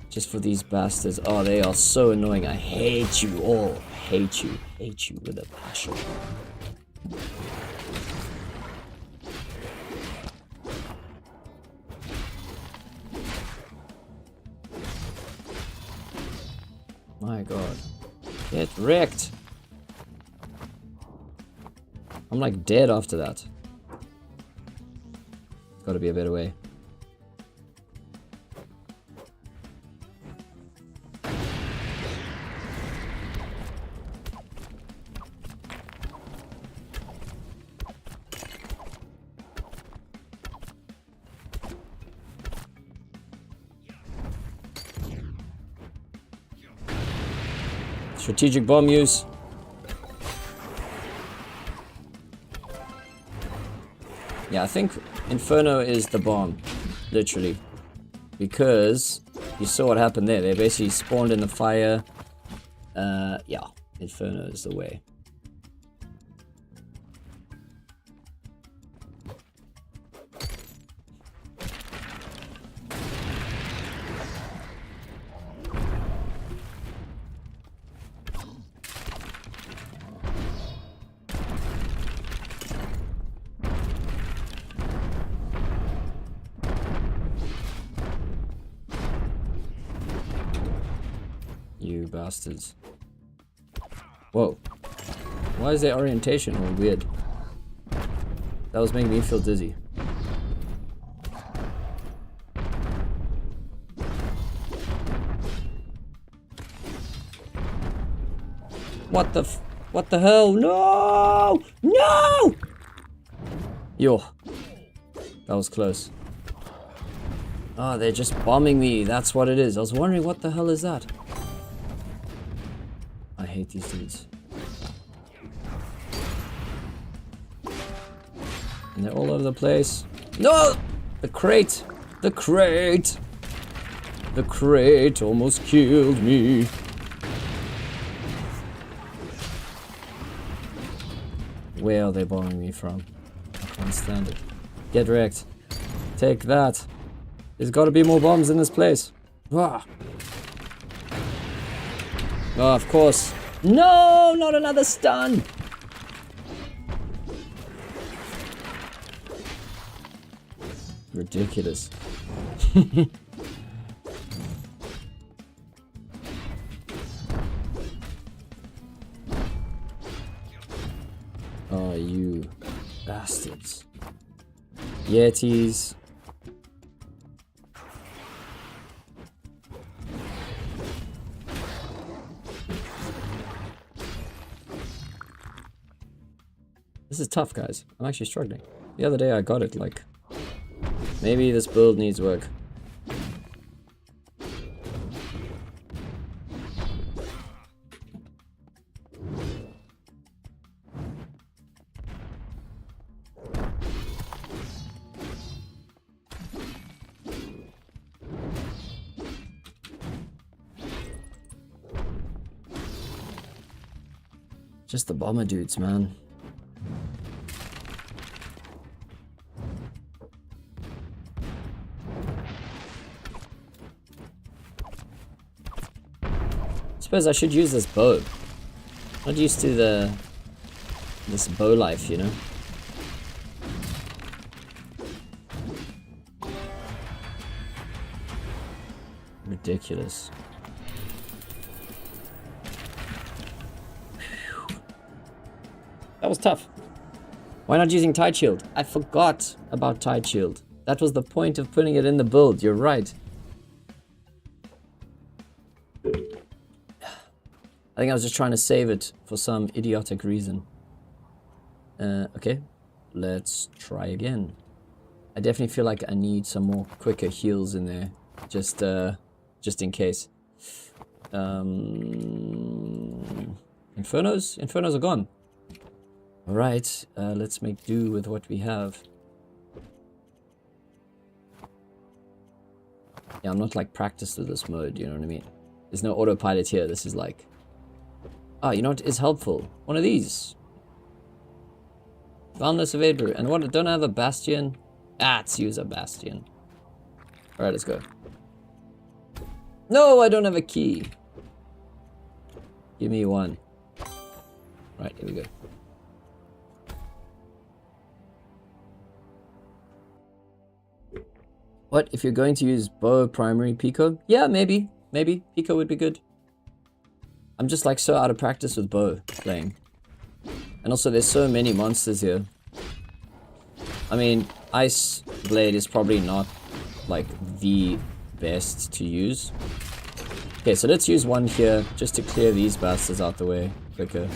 Just for these bastards. Oh, they are so annoying. I hate you all. Hate you. Hate you with a passion. My god. Get wrecked. I'm like dead after that. Gotta be a better way. Strategic bomb use. Yeah, I think Inferno is the bomb. Literally. Because you saw what happened there. They basically spawned in the fire. Yeah. Inferno is the way. You bastards. Whoa. Why is their orientation all weird? That was making me feel dizzy. What the hell? No! No! Yo. That was close. Oh, they're just bombing me. That's what it is. I was wondering what the hell is that? I hate these dudes. And they're all over the place. No! The crate! The crate! The crate almost killed me. Where are they bombing me from? I can't stand it. Get wrecked. Take that. There's gotta be more bombs in this place. Ah. Oh, of course. No, not another stun. Ridiculous. Oh, you bastards. Yetis. This is tough, guys. I'm actually struggling. The other day I got it, like... Maybe this build needs work. Just the bomber dudes, man. Suppose I should use this bow. Not used to this bow life, you know. Ridiculous. That was tough. Why not using Tide Shield? I forgot about Tide Shield. That was the point of putting it in the build. You're right. I think I was just trying to save it for some idiotic reason. Okay, let's try again. I definitely feel like I need some more quicker heals in there, just in case. Infernos are gone. All right, let's make do with what we have. Yeah, I'm not like practiced with this mode. You know what I mean? There's no autopilot here. This is like. Ah, you know what is helpful? One of these. Boundless Evade Brew. And what? Don't I have a Bastion? Ah, let's use a Bastion. Alright, let's go. No, I don't have a key. Give me one. Right, here we go. What? If you're going to use bow primary Pico? Yeah, maybe. Maybe. Pico would be good. I'm just like so out of practice with bow playing. And also there's so many monsters here. I mean, Ice Blade is probably not like the best to use. Okay, so let's use one here just to clear these bastards out the way quicker.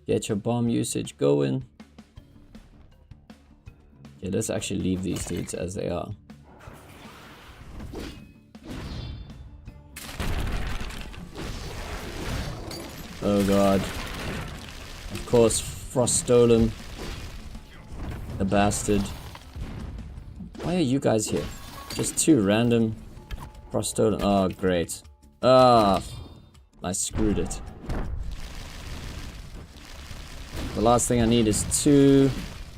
Get your bomb usage going. Okay, let's actually leave these dudes as they are. Oh god. Of course, Frost stole him. The bastard. Why are you guys here? Just two random Frost stole him. Oh, great. Ah, I screwed it. The last thing I need is two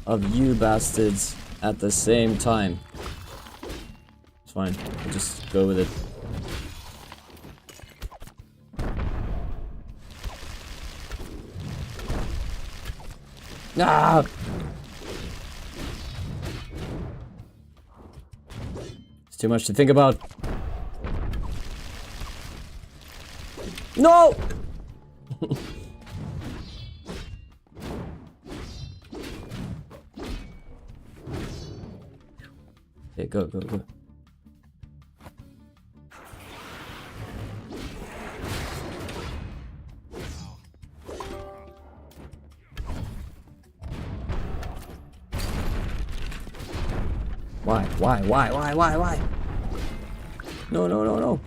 of you bastards at the same time. It's fine. I'll just go with it. Ah! It's too much to think about. No! Okay, go, go, go. Why? No, no, no, no.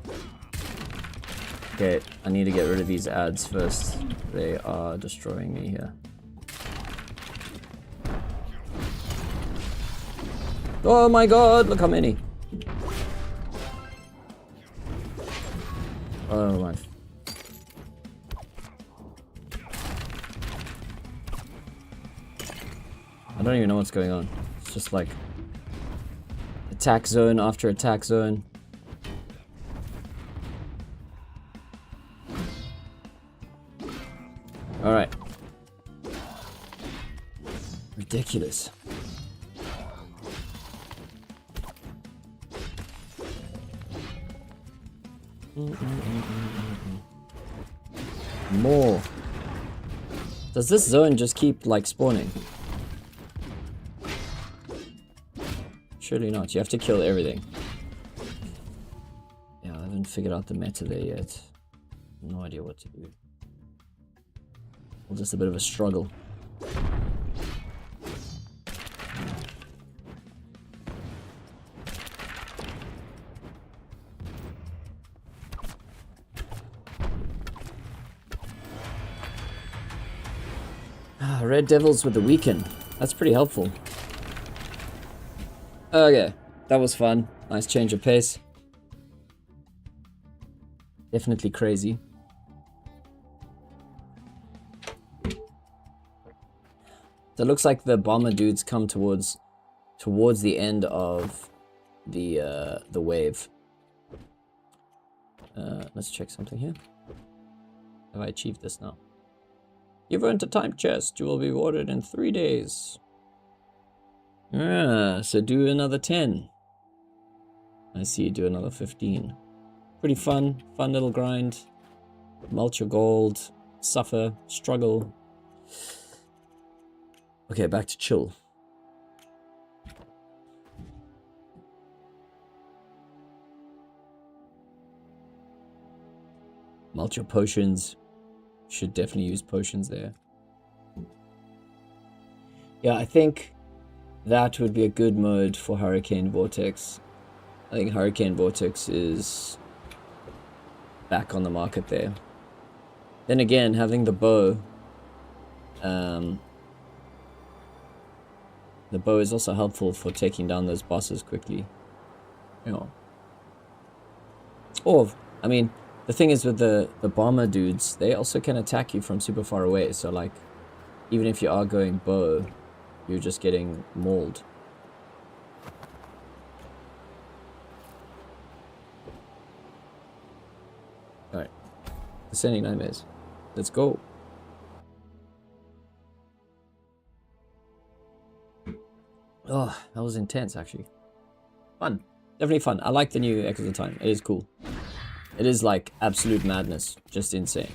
Okay, I need to get rid of these ads first. They are destroying me here. Oh my god, look how many. Oh my. I don't even know what's going on. It's just like attack zone after attack zone. Alright. Ridiculous. More. Does this zone just keep like spawning? Surely not. You have to kill everything. Yeah, I haven't figured out the meta there yet. No idea what to do. Well, just a bit of a struggle. Red Devils with the weaken. That's pretty helpful. Okay, that was fun. Nice change of pace. Definitely crazy. So it looks like the bomber dudes come towards the end of the wave. Let's check something here. Have I achieved this now? You've earned a time chest. You will be rewarded in 3 days. Ah, so do another 10. I see you do another 15. Pretty fun little grind. Mulch your gold, suffer, struggle. Okay, back to chill. Mulch your potions. Should definitely use potions there. Yeah, I think that would be a good mode for Hurricane Vortex. I think Hurricane Vortex is back on the market there. Then again, having the bow, the bow is also helpful for taking down those bosses quickly. You know. Or, I mean, the thing is with the bomber dudes, they also can attack you from super far away. So like, even if you are going bow, you're just getting mauled. Alright. Descending Nightmares. Let's go. Oh, that was intense actually. Fun. Definitely fun. I like the new Echoes of Time. It is cool. It is like absolute madness. Just insane.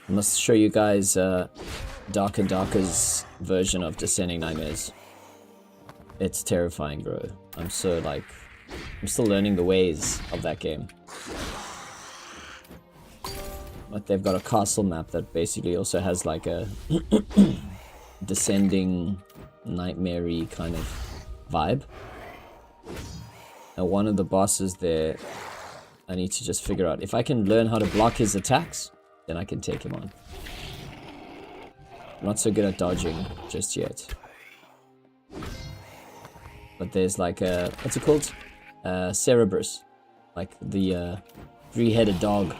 I must show you guys Dark and Darker's version of Descending Nightmares. It's terrifying, bro. I'm so like, I'm still learning the ways of that game. But they've got a castle map that basically also has like a descending nightmare-y kind of vibe. And one of the bosses there, I need to just figure out if I can learn how to block his attacks, then I can take him on. I'm not so good at dodging just yet. But there's like a, what's it called? Cerberus. Like the three-headed dog.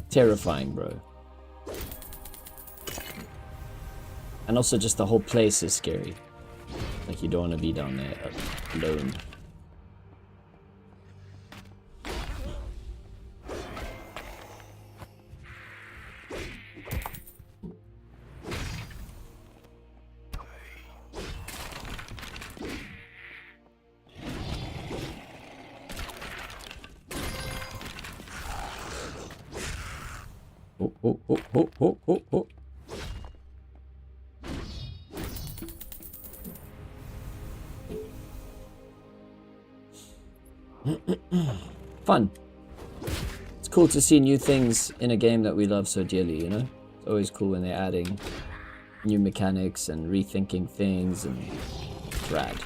Terrifying, bro. And also just the whole place is scary. Like you don't want to be down there alone. Oh. Fun. It's cool to see new things in a game that we love so dearly, you know? It's always cool when they're adding new mechanics and rethinking things, and it's rad.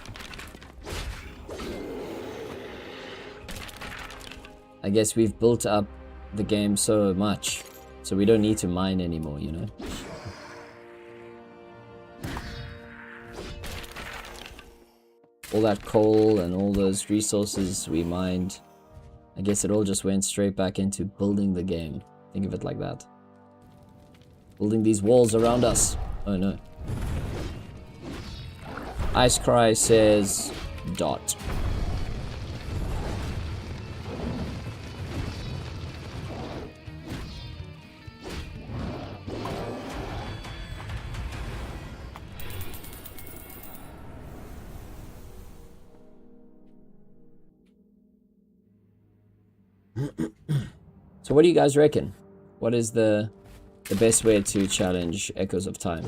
I guess we've built up the game so much, so we don't need to mine anymore, you know? All that coal and all those resources we mined, I guess it all just went straight back into building the game. Think of it like that. Building these walls around us. Oh no. Ice Cry says dot. So what do you guys reckon? What is the best way to challenge Echoes of Time?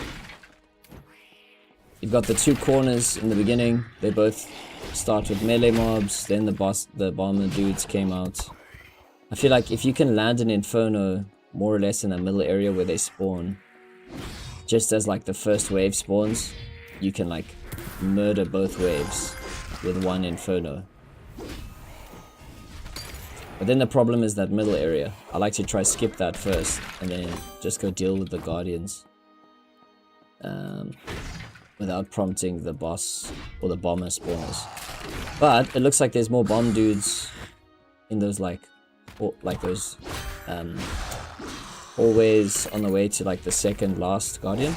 You've got the two corners in the beginning. They both start with melee mobs. Then the bomber dudes came out. I feel like if you can land an Inferno more or less in the middle area where they spawn, just as like the first wave spawns, you can like murder both waves with one Inferno. But then the problem is that middle area. I like to try skip that first and then just go deal with the Guardians. Without prompting the boss or the bomber spawners. But it looks like there's more bomb dudes in those like those hallways on the way to like the second last Guardian.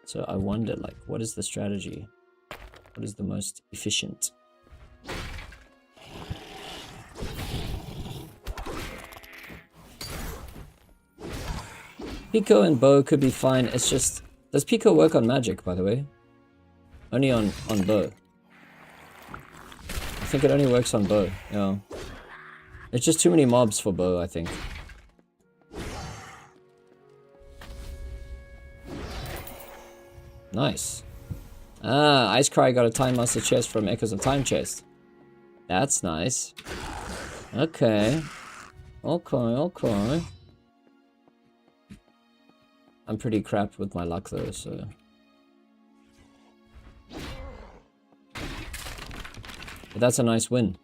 So I wonder like what is the strategy? What is the most efficient? Pico and bow could be fine. It's just, does Pico work on magic, by the way? Only on bow. I think it only works on bow. Yeah. It's just too many mobs for bow, I think. Nice. Ah, Ice Cry got a Time Master chest from Echoes of Time chest. That's nice. Okay. Okay. I'm pretty crap with my luck though, so... But that's a nice win.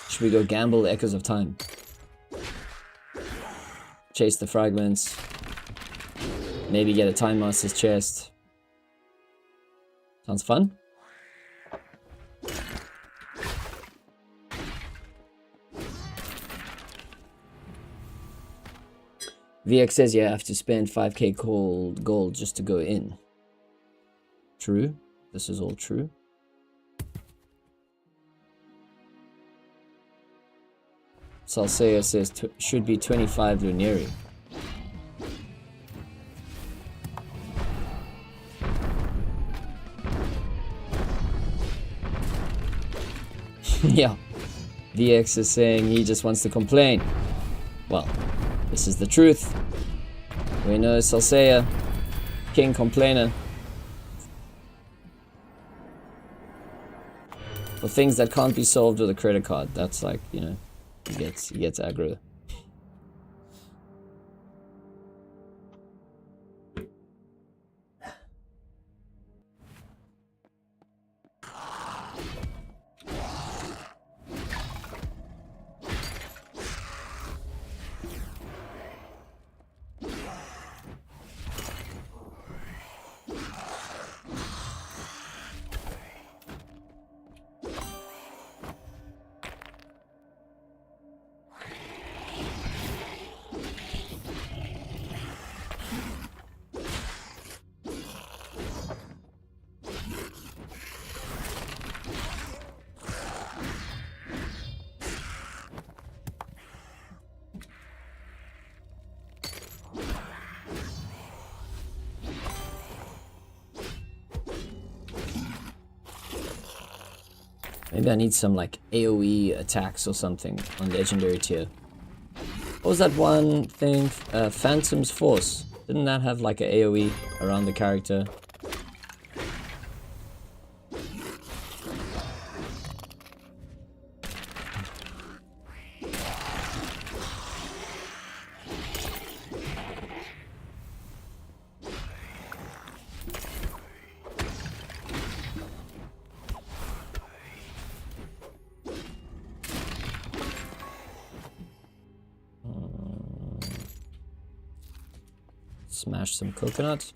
Should we go gamble Echoes of Time? Chase the fragments. Maybe get a Time Master's chest. Sounds fun? VX says you have to spend 5k gold just to go in. True. This is all true. Salsea says should be 25 Luneri. Yeah. VX is saying he just wants to complain. Well, this is the truth. We know Salsea, King Complainer. For things that can't be solved with a credit card, that's like, you know, he gets aggro. Maybe I need some like AoE attacks or something on legendary tier. What was that one thing? Phantom's Force. Didn't that have like an AoE around the character? Smash some coconut.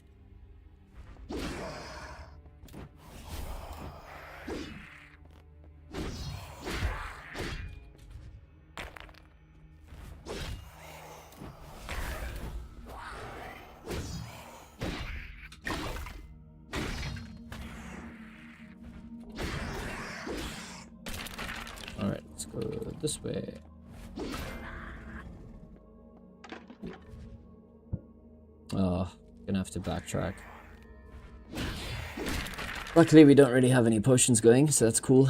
All right, let's go this way. Oh, gonna have to backtrack. Luckily, we don't really have any potions going, so that's cool.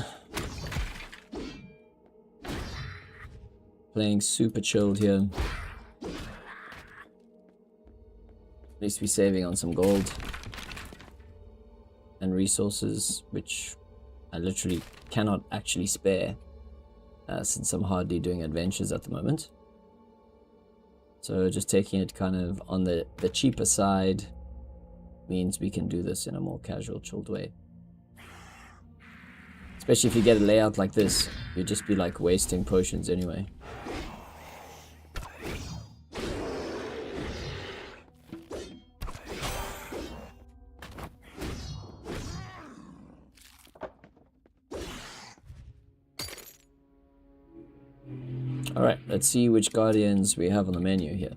Playing super chilled here. At least we're saving on some gold and resources, which I literally cannot actually spare since I'm hardly doing adventures at the moment. So just taking it kind of on the cheaper side means we can do this in a more casual, chilled way. Especially if you get a layout like this, you'd just be like wasting potions anyway. Alright, let's see which guardians we have on the menu here.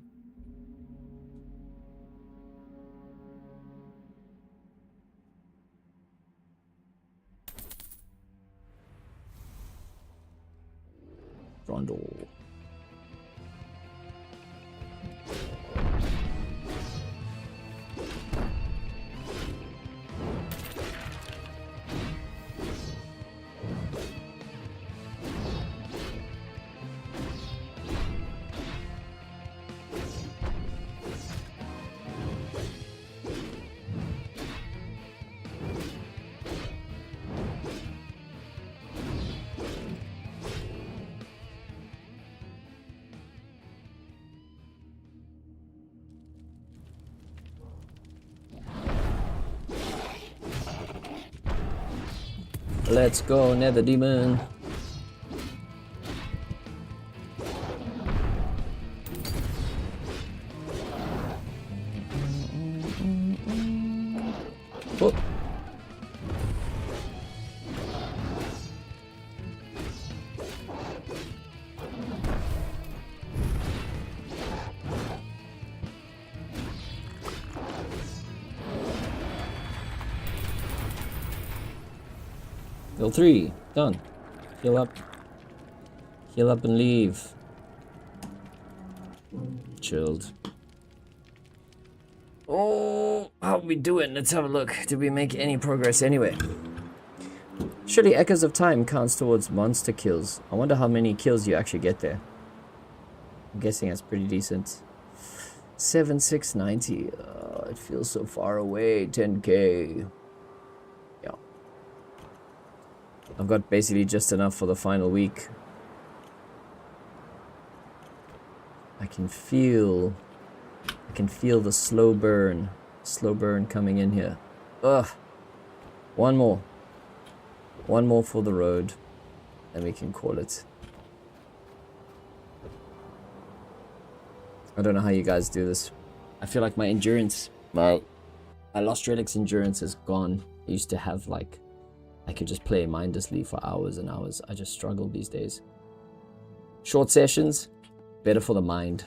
Rondel. Let's go, Nether Demon. Oh. Level 3, done. Heal up and leave. Chilled. Oh, how are we doing? Let's have a look. Did we make any progress anyway? Surely Echoes of Time counts towards monster kills. I wonder how many kills you actually get there. I'm guessing that's pretty decent. 7,690. It feels so far away. 10k. Yeah. I've got basically just enough for the final week. I can feel the slow burn coming in here. Ugh. One more for the road, and we can call it. I don't know how you guys do this. I feel like my endurance, my Lost Relics endurance is gone. I used to have like, I could just play mindlessly for hours and hours. I just struggle these days. Short sessions, better for the mind.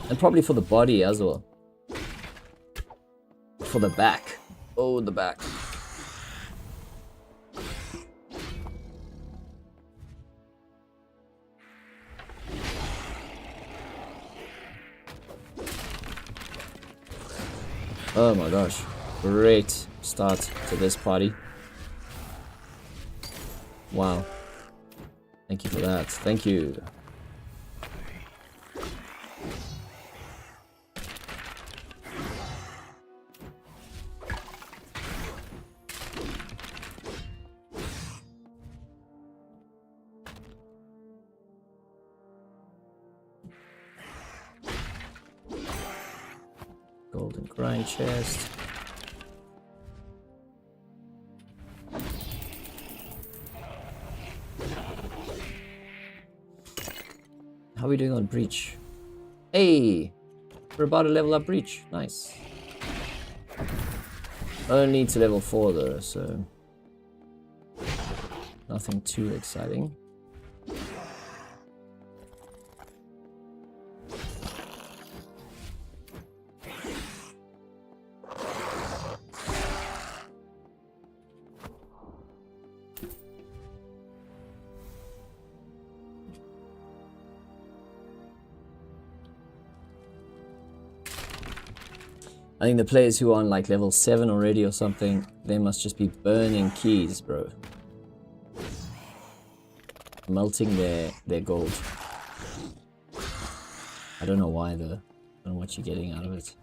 And probably for the body as well. For the back. Oh, the back. Oh my gosh. Great start to this party. Wow. Thank you for that. Thank you. Golden grind chest. How are we doing on breach? Hey! We're about to level up breach. Nice. Only to level 4 though, so nothing too exciting. I think the players who are on like level 7 already or something, they must just be burning keys, bro. Melting their gold. I don't know why though. I don't know what you're getting out of it.